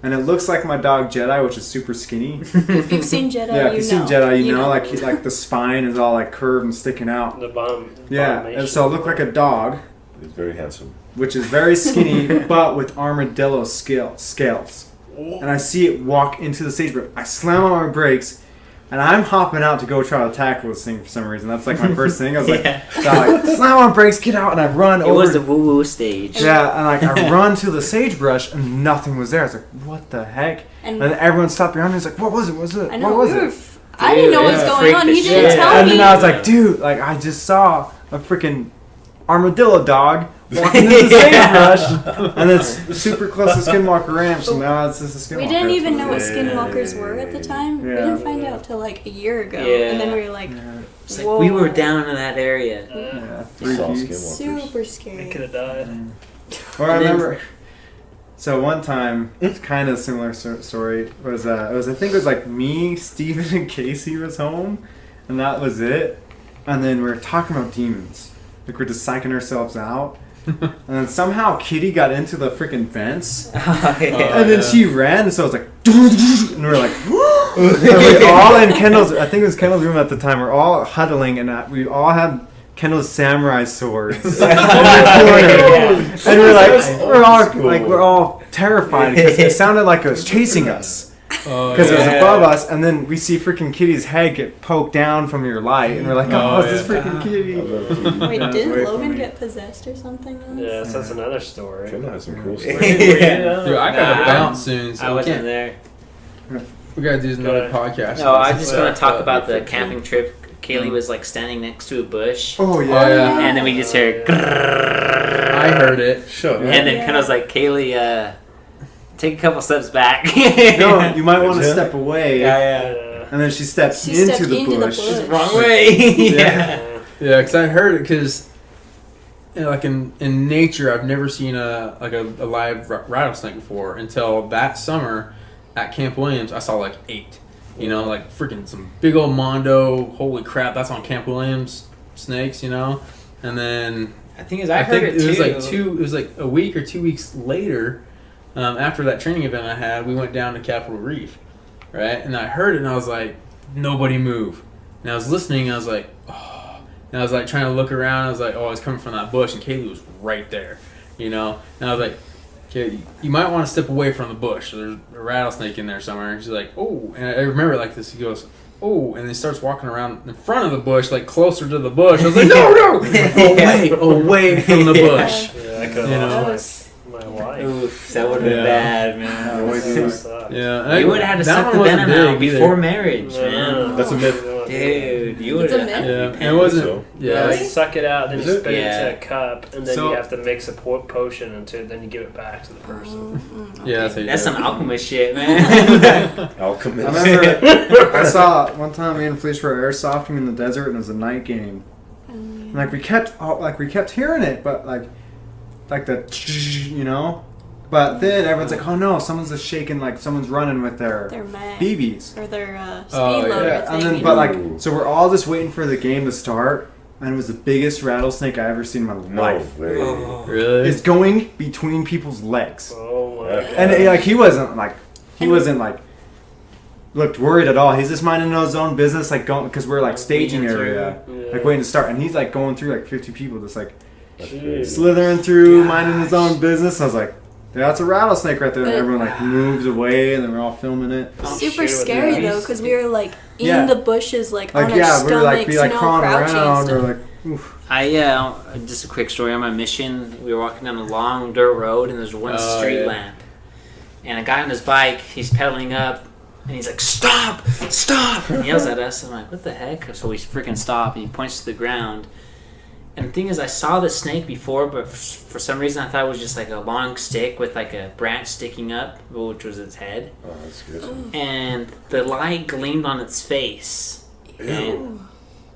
and it looks like my dog Jedi, which is super skinny. If you've seen Jedi, Yeah, if you you've seen know. Jedi, you know, like like the spine is all like curved and sticking out. The bomb. Yeah, and so it looked like a dog, He's very handsome. which is very skinny, but with armadillo scales. And I see it walk into the sagebrush. I slam on my brakes, and I'm hopping out to go try to tackle this thing for some reason. That's like my first thing. I was like, Yeah. so I like slam on brakes, get out, and I run It over. was the woo-woo stage. Yeah, and like I run to the sagebrush, and nothing was there. I was like, what the heck? And And then everyone stopped behind me. He's like, what was it? What was it? I know What was we were. it? I didn't know what was yeah. going Freaked on. the He shit didn't out. tell And me. then I was like, dude, like I just saw a freaking armadillo dog walking into the sagebrush, and it's super close to Skinwalker Ranch, and now it's just a Skinwalker. We didn't even know what Yeah. skinwalkers were at the time. We Yeah. didn't find out till like a year ago, Yeah. and then we were like, Yeah, It's like we were Whoa. down in that area. yeah, We saw freaky. skinwalkers. super I scary. could have died. Or I And then- remember. So one time, it's kind of a similar story. Was it was I think it was like me, Steven, and Casey was home, and that was it. And then we were talking about demons, like we're just psyching ourselves out. And then somehow Kitty got into the freaking vents, Oh, yeah. and then yeah. she ran, and so I was like, and we were like, and we all in Kendall's. I think it was Kendall's room at the time. We're all huddling, and we all had Kendall's samurai swords. in the corner. And we're all terrified because it sounded like it was chasing us because it was yeah. above us, and then we see freaking Kitty's head get poked down from your light, and we're like, oh, Oh, it's this yeah. freaking Kitty. Wait, That's didn't way Logan funny. get possessed or something? Once? Yeah, so that's another story. Kendall has some cool Were stuff. you- were you, Dude, I gotta Nah, bounce soon, so I we wasn't can't. there. We gotta do another Go podcast. No, I'm just Well, gonna talk about the yeah. camping trip. Kaylee was like standing next to a bush, Oh Oh yeah. yeah, and then we just hear. I heard it. Shut up. And then Yeah. Kendall's like, Kaylee, take a couple steps back. No, you might want to Yeah. step away. yeah. And then she steps She into, stepped the, into the bush. bush. Wrong way. yeah. Yeah, because I heard it because, like in nature, I've never seen a live rattlesnake before until that summer at Camp Williams. I saw like 8. You know, like freaking some big old mondo. Holy crap, that's on Camp Williams snakes. You know, and then I think I heard think it it was too. like 2. It was like a week or 2 weeks later. After that training event I had, we went down to Capitol Reef, right? And I heard it, and I was like, nobody move. And I was listening, and I was like, oh. And I was like trying to look around. I was like, oh, it's coming from that bush, and Kaylee was right there, you know. And I was like, okay, you might want to step away from the bush. There's a rattlesnake in there somewhere. And she's like, oh. And I remember it like this. He goes, oh, and then he starts walking around in front of the bush, like closer to the bush. I was like, no, away from the bush. Yeah, I could You know. have That lost my wife. Oof, that would have been Yeah. bad, man. Yeah, way too That much. sucked. Yeah, You would have had to that suck one the wasn't venom out big either. before marriage, man. That's a myth. Dude, you You would It's a have. myth? Yeah, it wasn't. So. Yeah, You suck it out, then Is you it? spit it Yeah. into a cup, and then So- you have to mix a potion into it, then you give it back to the person. yeah, that's how you That's do some it. alchemist shit, man. Alchemist. I remember I saw one time me and Felicia were airsofting in the desert, and it was a night game. And like we kept hearing it, but like the you know. But then everyone's like, oh no, someone's just shaking, like someone's running with their They're mad. BBs. Or their speed Oh, yeah. loader Yeah, and thing. then but like so we're all just waiting for the game to start, and it was the biggest rattlesnake I ever seen in my No life. way. Really? It's going between people's legs. Oh my Okay. god. And he wasn't like looked worried at all. He's just minding his own business, like going because we're like staging Waiting through. area, Yeah. like waiting to start, and he's like going through like 50 people, just like Jeez. slithering through, Gosh. minding his own business. I was like, that's a rattlesnake right there, and But- everyone like moves away, and then we're all filming it. Oh, Super shit, scary yeah. though, because we were like in Yeah. the bushes, like Like on our yeah, stomachs, we were like be like you know, crawling crouching and around, or stuff. like oof. I just a quick story on my mission. We were walking down a long dirt road, and there's one Oh, street yeah. lamp, and a guy on his bike, he's pedaling up, and he's like, "Stop! Stop!" and he yells at us. I'm like, "What the heck?" So we freaking stop, and he points to the ground. And the thing is, I saw the snake before, but for some reason I thought it was just like a long stick with like a branch sticking up, which was its head. Oh, that's good. And the light gleamed on its face. Ew.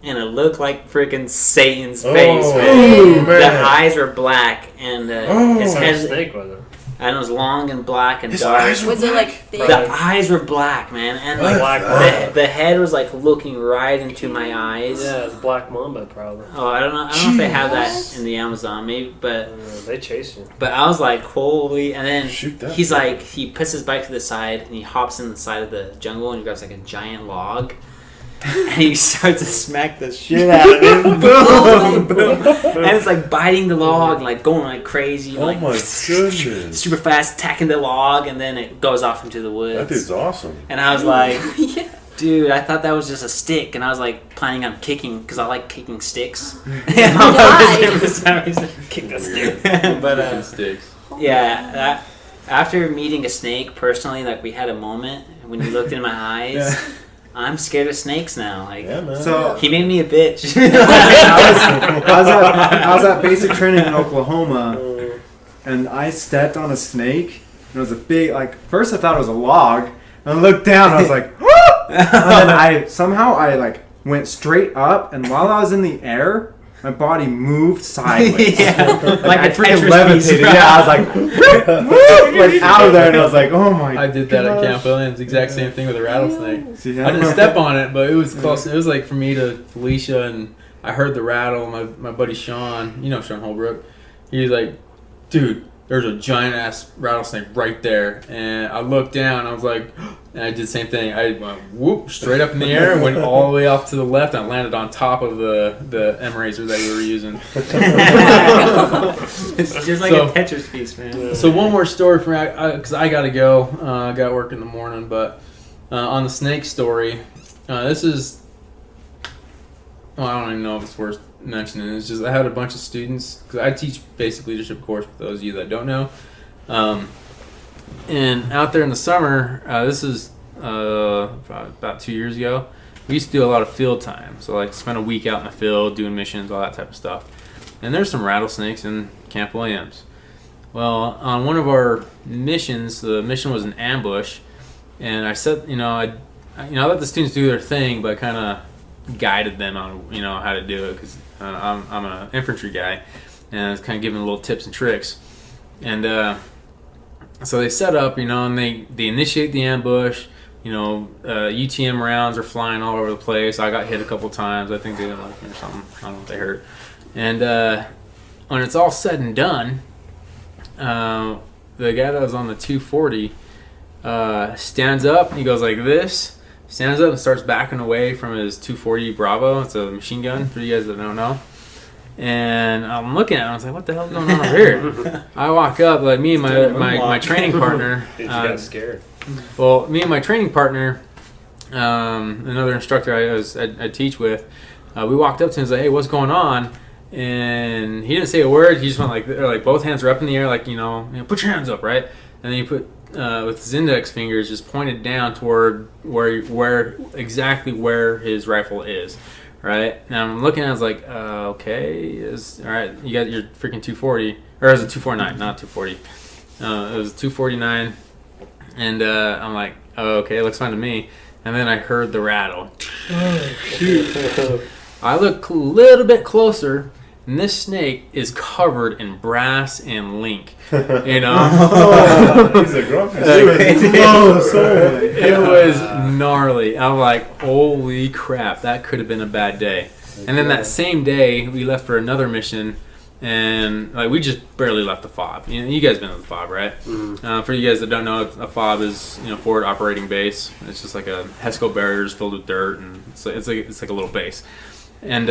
And it looked like freaking Satan's Oh, face, man. ooh, The man. eyes were black, and Oh. his What kind of head snake was it? and it was long and black and His dark. eyes were Was it like thick? The eyes were black, man, and like Black the head was like looking right into my eyes. Yeah, it's Black Mamba probably. Oh, I don't know if they have that in the Amazon, maybe, but They chase you. I was like, holy! And then Shoot that he's thing. like, he puts his bike to the side and he hops in the side of the jungle and he grabs like a giant log. And he starts to smack the shit out of it. Boom, boom. And it's like biting the log, like going like crazy, Oh like my goodness. super fast, attacking the log, and then it goes off into the That woods. dude's awesome. And I was like, Yeah. dude, I thought that was just a stick, and I was like planning on kicking because I like kicking sticks. Why? For some reason. Kick that stick. But Sticks. yeah, after meeting a snake personally, like we had a moment when he looked in my eyes. Yeah. I'm scared of snakes now. Like Yeah, man. So he made me a bitch. I was at basic training in Oklahoma, and I stepped on a snake. And it was a big, like, first I thought it was a log, and I looked down, and I was like, "Woo!" And then I like went straight up, and while I was in the air, my body moved sideways. yeah, like I a freaking Tetris levitated. piece. Yeah, I was like, woo, like out of there, and I was like, oh my. I did that at gosh. Camp Williams. Exact same thing with a rattlesnake. See, I didn't step on it, but it was close. It was like for me to Felicia, and I heard the rattle. My buddy Sean, you know Sean Holbrook, he was like, "Dude, there's a giant ass rattlesnake right there." And I looked down. I was like, and I did the same thing. I went whoop straight up in the air and went all the way off to the left. And I landed on top of the M razor that we were using. It's just like So- a Tetris piece, man. So one more story for me, because I gotta go. I got work in the morning, but on the snake story, this is. Well, I don't even know if it's worth mentioning. It's just I had a bunch of students because I teach basic leadership course for those of you that don't know. And out there in the summer, this is about 2 years ago. We used to do a lot of field time, so like spend a week out in the field doing missions, all that type of stuff. And there's some rattlesnakes in Camp Williams. Well, on one of our missions, the mission was an ambush, and I said, I let the students do their thing, but I kind of guided them on, how to do it because I'm an infantry guy, and I was kind of giving them little tips and tricks. And so they set up, and they initiate the ambush. UTM rounds are flying all over the place. I got hit a couple times. I think they didn't like me or something. I don't know what they hurt. And when it's all said and done, the guy that was on the 240 stands up. He goes like this. Stands up and starts backing away from his 240 Bravo. It's a machine gun for you guys that don't know. And I'm looking at him. I was like, "What the hell's going on over here?" I walk up, like me and my training partner. Dude, you got scared. Well, me and my training partner, another instructor I teach with, we walked up to him and was like, "Hey, what's going on?" And he didn't say a word. He just went like both hands are up in the air, like put your hands up, right? And then he put with his index fingers just pointed down toward where exactly where his rifle is, right? And I'm looking at it, I was like, okay, all right, you got your freaking 240, or it was a 249, not 240. It was a 249, and I'm like, oh, okay, it looks fine to me. And then I heard the rattle. I look a little bit closer, and this snake is covered in brass and link. You know? He's a grumpy It was gnarly. I'm like, holy crap, that could have been a bad day. And then that same day, we left for another mission, and like we just barely left the FOB. You know, you guys been to the FOB, right? Mm-hmm. For you guys that don't know, a FOB is forward operating base. It's just like a HESCO barriers filled with dirt, and it's like a little base. And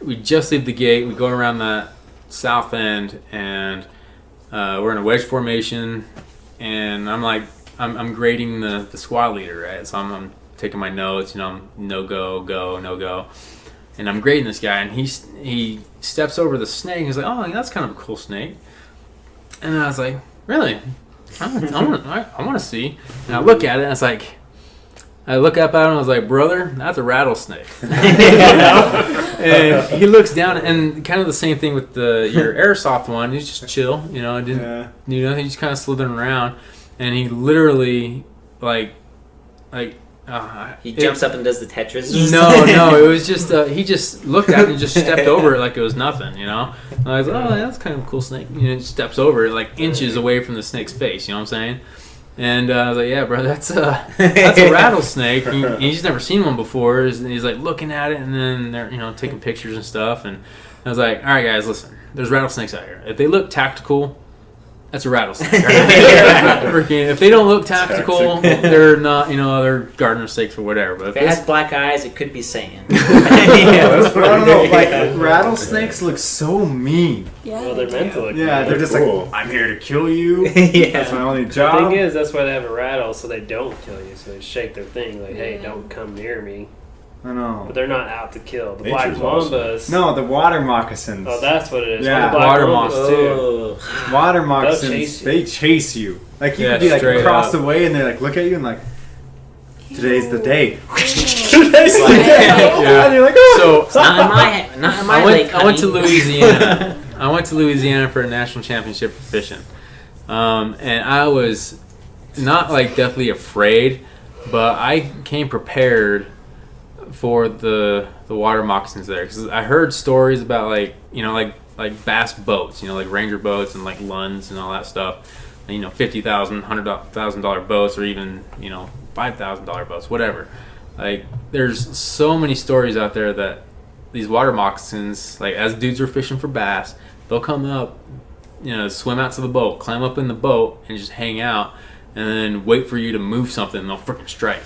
we just leave the gate. We go around that south end, and we're in a wedge formation. And I'm like, I'm grading the squad leader, right? So I'm taking my notes. No go, no go. And I'm grading this guy, and he steps over the snake. He's like, oh, that's kind of a cool snake. And I was like, really? I want to see. And I look at it, and it's like, I look up at him, and I was like, brother, that's a rattlesnake. And he looks down, and kind of the same thing with your airsoft one. He's just chill, he just kind of slithering around, and he literally he jumps up and does the Tetris. No, it was just he just looked at it and just stepped over it like it was nothing, And I was like, oh, that's kind of a cool snake. He steps over it like inches away from the snake's face. You know what I'm saying? And I was like, yeah, bro, that's a rattlesnake. He's never seen one before. He's like looking at it, and then they're taking pictures and stuff. And I was like, all right, guys, listen. There's rattlesnakes out here. If they look tactical, that's a rattlesnake. If they don't look tactical, they're not, they're garden snakes or whatever. But if it has black eyes, it could be Satan. I don't know. Like rattlesnakes look so mean. Yeah, well, they're meant to look. Yeah, they're just cool. like, I'm here to kill you. Yeah. That's my only The job. thing is, that's why they have a rattle, so they don't kill you. So they shake their thing like, hey, don't come near me. I know. But they're not out to kill. The Nature's black mambas. No, the water moccasins. Oh, that's what it is. Yeah. The black Water mambas, moccasins. too. Water chase moccasins, you. they chase you. Like you Yeah, could be like straight across up. the way, and they like look at you and like, today's the day. Yeah. And you're like, oh. So Not in my lake, I went to honey. Louisiana. I went to Louisiana for a national championship for fishing, and I was not like deathly afraid, but I came prepared for the water moccasins there, because I heard stories about like bass boats, like Ranger boats and like Lunds and all that stuff, and, $50,000, $100,000 boats, or even $5,000 boats, whatever. Like there's so many stories out there that these water moccasins, like as dudes are fishing for bass, they'll come up, swim out to the boat, climb up in the boat, and just hang out, and then wait for you to move something, and they'll freaking strike.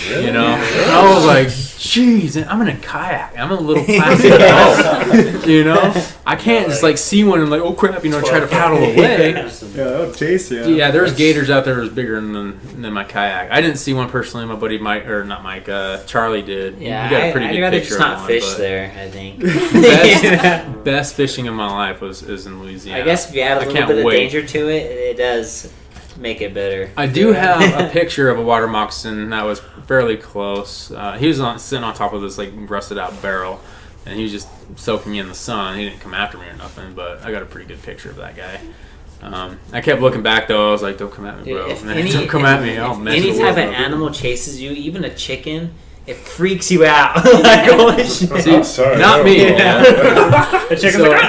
Really? And I was like, jeez, I'm in a kayak. I'm in a little plastic boat. I can't just like see one and like, oh crap, try to paddle away. Yeah, they'll chase you. Yeah, there's gators out there that was bigger than my kayak. I didn't see one personally. My buddy Charlie did. Yeah, he got a pretty I'd good rather picture just of not one, fish but there, I think. Best fishing in my life is in Louisiana. I guess if you add a I little can't bit of wait. danger to it, it does make it better. I do have a picture of a water moccasin that was fairly close. He was sitting on top of this like rusted out barrel, and he was just soaking me in the sun. He didn't come after me or nothing, but I got a pretty good picture of that guy. I kept looking back though. I was like, "Don't come at me, bro! Don't come at me! I'll mess Any with type you." of animal chases you, even a chicken, it freaks you out. Like, holy shit. See, sorry, not no, me. no. Yeah. The chicken's So- like,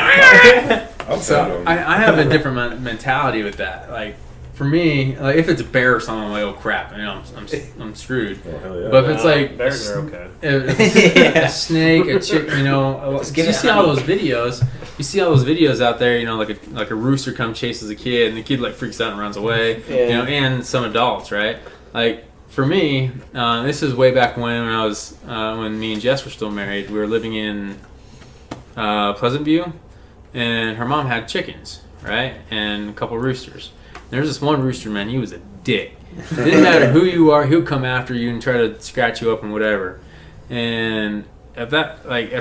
I'll So tell them. I have a different mentality with that. Like for me, like if it's a bear or something, I'm like, oh crap, I'm screwed. Oh, hell yeah. But if it's like bears are okay. if it's a snake, a chick, give you it see all honey. those videos. You see all those videos out there, like a rooster comes chases a kid, and the kid like freaks out and runs away. Yeah. And some adults, right? Like for me, this is way back when I was when me and Jess were still married. We were living in Pleasant View, and her mom had chickens, right, and a couple roosters. There's this one rooster, man. He was a dick. Didn't matter who you are, he'll come after you and try to scratch you up and whatever. And at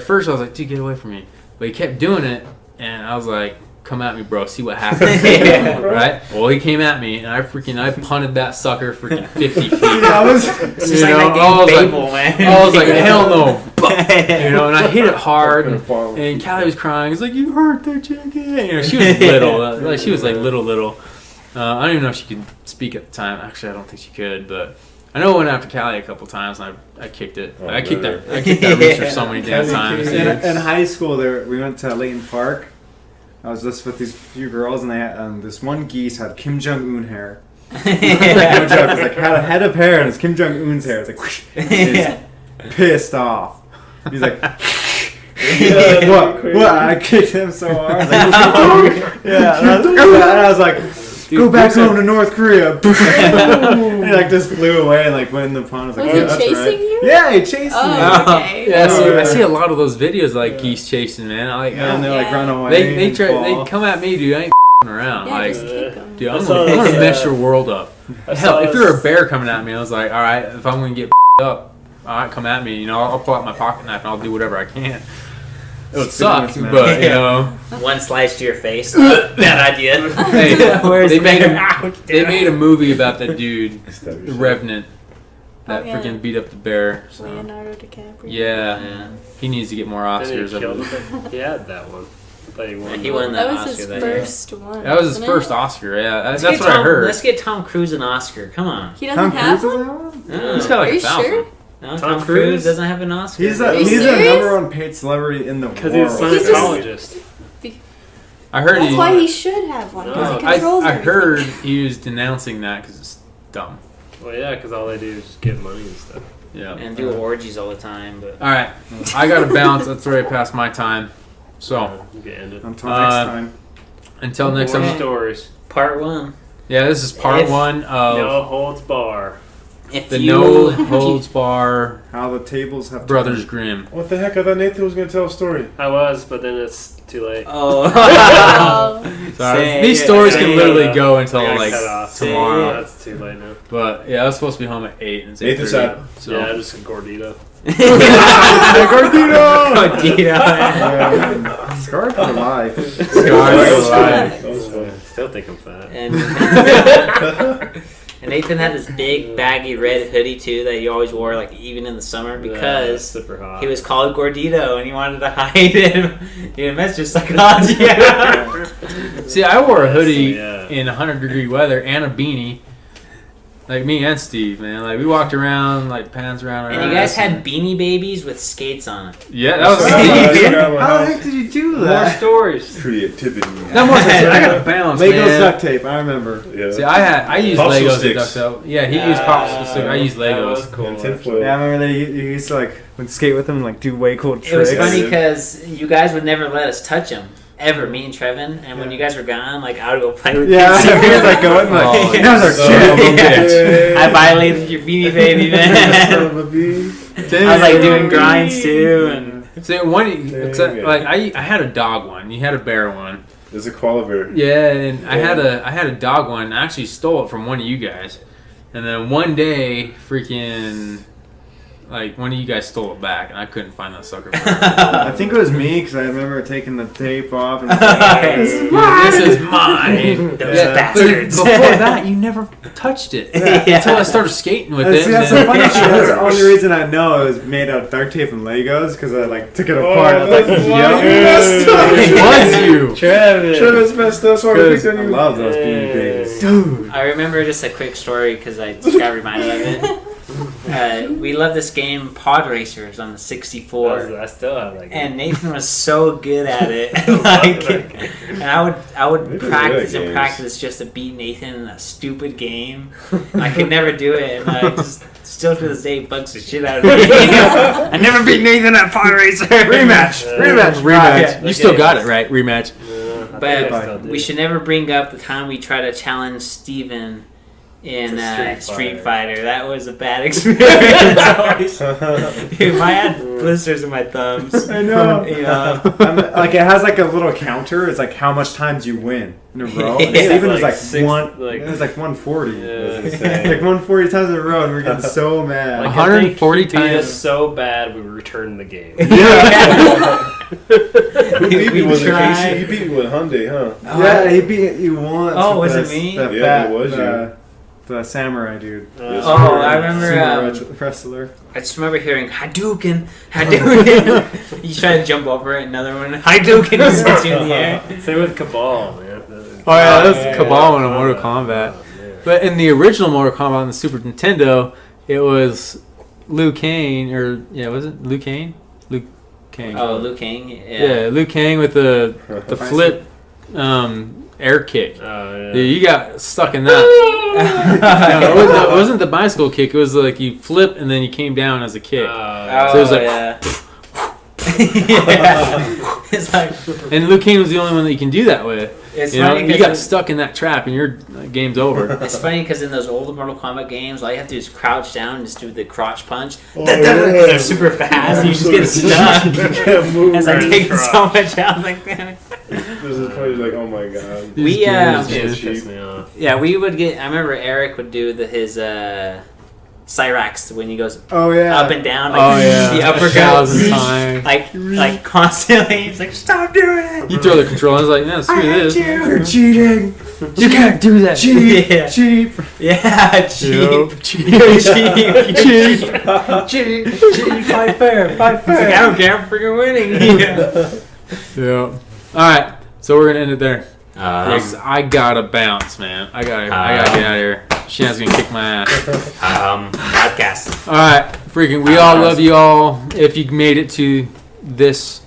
first I was like, dude, get away from me. But he kept doing it, and I was like, come at me, bro. See what happens. Yeah. Right? Well, he came at me, and I punted that sucker freaking 50 feet. I was It's just like that I was game like- Babel, man. I was like, hell no. You know, and I hit it hard. Fucking fall. And Callie was crying. It's like, you hurt the chicken. You know, she was little. Like she was like little. I don't even know if she could speak at the time. Actually, I don't think she could. But I know I went after Callie a couple times and I kicked it. Oh, I kicked man. that rooster so many damn times. In high school, we went to Layton Park. I was just with these few girls, and they had, this one geese had Kim Jong Un hair. No joke. It's like had a head of hair, and it's Kim Jong Un's hair. It's like whoosh, and he's pissed off. He's like, what? I kicked him so hard. I was like, and I was like, go back home to North Korea. And he like just flew away and like went in the pond. I was like, Was yeah, he that's chasing right. you? Yeah, he chased me. Oh, okay. Yeah, Oh, I see a lot of those videos like geese chasing, man. I like, And they like Yeah. run away. they and try, fall. they come at me, dude. I ain't around. Yeah, like, just kick him. dude, I I'm saw gonna this, mess your world up. I Hell, saw if you're a this- bear coming at me, I was like, all right, if I'm gonna get up, all right, come at me. You know, I'll pull out my pocket knife and I'll do whatever I can. It would suck, Goodness, man. but you know, One slice to your face. Bad idea. hey, Where's they the made finger? they made a movie about that dude, Stab the yourself. Revenant, that Oh, yeah. freaking beat up the bear. So. Leonardo DiCaprio. Yeah, Yeah. he needs to get more Then Oscars. he killed him. He had that one. I thought he won. He won That was Oscar his that year. first one. That was his wasn't first it? Oscar. Yeah, Let's that's get what I Tom- heard. Let's get Tom Cruise an Oscar. Come on. He doesn't Tom have Cruise is one? that one? No. He's got like Are you 1,000. sure? No, Tom Tom Cruise? Cruise doesn't have an Oscar. He's Are a you he's the serious? number one paid celebrity in the Because he's a world. He's a- Scientologist. I heard That's he. why he should have one. Because No. he controls I everything. heard he was denouncing that because it's dumb. Well, yeah, because all they do is just get money and stuff. Yeah. And do orgies all the time. But All right, I got to bounce. That's already past my time. So You get ended. Until next time. until next More time. stories. part one. Yeah, this is part If- one of No holds bar. If the you No Holds Bar How the tables have Brothers turned. Grimm. What the heck? I thought Nathan was going to tell a story. I was, but then it's too late. Oh. Sorry, Say these it. stories Say can it. literally go I until got like cut off. tomorrow. That's too late now. But yeah, I was supposed to be home at 8. And it's Nathan's 8:30, out. So. Yeah, just a gordito. Gordita. Scarred for life. That was fun. Still think I'm fat. And and Nathan had this big baggy red hoodie too that he always wore like even in the summer because super hot. he was called Gordito and he wanted to hide him. Dude, that's just psychology. See, I wore a hoodie Yeah. in 100-degree weather and a beanie. Like me and Steve, man. Like we walked around, like pants around our And you guys ass. had beanie babies with skates on it. Yeah, that was I Steve. got my How the house. heck did you do More that? stories. Creativity. That more I got a balance, Legos man. duct tape, I remember. Yeah. See, I used Popsicle Legos to sticks. duct tape. Yeah, he used popsicle sticks. I used That was Legos. cool. And actually. tinfoil. Yeah, I remember you used to like would skate with him and like do way cool tricks. It was funny Yeah. because you guys would never let us touch them. Ever, me and Trevin. And when you guys were gone, like I would go play with Yeah, you. he was like going like, Oh, you guys are son shit. of a bitch. I violated your beanie baby, Son man. of a bee. I was like doing grinds too, and See, one, except, Dang it. like I had a dog one. You had a bear one. There's a koala bear. Yeah, and I had a dog one. I actually stole it from one of you guys, and then one day, freaking, like one of you guys stole it back, and I couldn't find that sucker. I think it was me because I remember taking the tape off and This is mine. those Yeah. bastards. Before that, you never touched it until I started skating with it. See, that's the and funny then- shit. That's the only reason I know it was made out of duct tape and Legos because I like took it Oh, apart. I was like, that's why Yep. you messed up. It was you. Travis messed up, so I Because picked I on you. love those beanie babies. Dude. I remember just a quick story because I just got reminded of it. We love this game, Pod Racers, on the 64. I still have that game. And Nathan was so good at it, like, and I would Nathan's practice good at and games. practice just to beat Nathan in a stupid game. I could never do it, and I just still to this day bugs the shit out of me. I never beat Nathan at Pod Racer. Rematch! Yeah. You still got it, right? Rematch. I But think I still do. we should never bring up the time we tried to challenge Steven in To Street Fighter. That was a bad experience. Dude, I had blisters in my thumbs. I know. You know. Like it has like a little counter. It's like how much times you win in a row. And Yeah. Steven was Like like six- one. like- It was like 140. Yeah. Like 140 times in a row, and we we're getting so mad. Like, 140 I think he beat times. us so bad we returned the game. Who beat We me? Was it tried. Casey? You beat me with Hyundai, huh? Yeah, he beat you once. Oh, with was it that- me? that Yeah, fat, it was you. The samurai dude. Oh, I remember. Sumo wrestler. I just remember hearing Hadouken. You try to jump over it, another one. Hadouken just hits you in the air. Same with Cabal, man. Oh yeah, that was Cabal in a Mortal Kombat. But in the original Mortal Kombat on the Super Nintendo, it was Liu Kang, was it Liu Kang? Liu Kang. Oh, Liu Kang. Yeah, Liu Kang with the flip air kick. Oh, yeah. Yeah, you got stuck in that. No, it wasn't the bicycle kick. It was like you flip and then you came down as a kick. Oh, So it was like- yeah. Yeah. It's like And Liu Kang was the only one that you can do that with. it's You know, funny. you 'cause got it's- stuck in that trap and your game's over. It's funny because in those old Mortal Kombat games, all you have to do is crouch down and just do the crotch punch. Oh, Because yeah. they're super fast. You just get stuck. You can't move. It's like Right. taking so much out. Like, There's this point you're like, oh my god. We, These games, It man. pissed me off. yeah, we would get. I remember Eric would do his Cyrax when he goes Oh yeah. up and down. Like, Oh yeah, the uppercut. 1,000 times. Like constantly. He's like, stop doing it. You throw the controller. I was like, no, screw this. You're cheating. You can't do that. Cheap. Yeah. Cheap. Yeah, cheap. Yep. Cheap. Cheap. Fight fair. Fight He's like, I don't care. I'm freaking winning. Yeah. All right. So we're gonna end it there. Yeah. 'Cause I gotta bounce, man. I gotta get out of here. Shan's gonna kick my ass. Podcast. All right, freaking. We all love you all. If you made it to this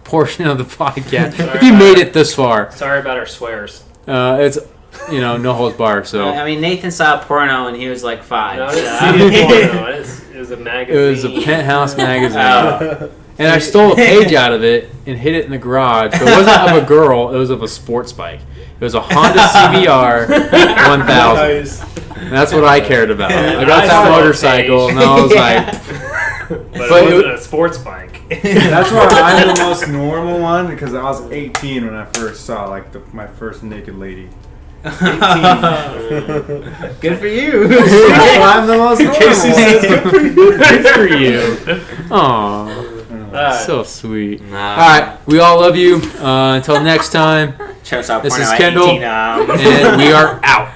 portion of the podcast, if you made it this far, Sorry about our swears. it's no holds barred. So I mean, Nathan saw porno and he was like 5. No, I so- didn't see the porno. It was a magazine. it was a Penthouse magazine. Oh. And I stole a page out of it and hid it in the garage. But it wasn't of a girl, it was of a sports bike. It was a Honda CBR 1000. Nice. And that's what I cared about. I got I that saw a motorcycle and I was Yeah. like, but but it it- wasn't a sports bike. That's why I'm the most normal one because I was 18 when I first saw my first naked lady. Good for you. That's why I'm the most normal. Casey says good for you. good for you. Aw, Alright. so sweet. Nah. All right, we all love you. Until next time, Check us out. This porno is at Kendall. 18, and we are out.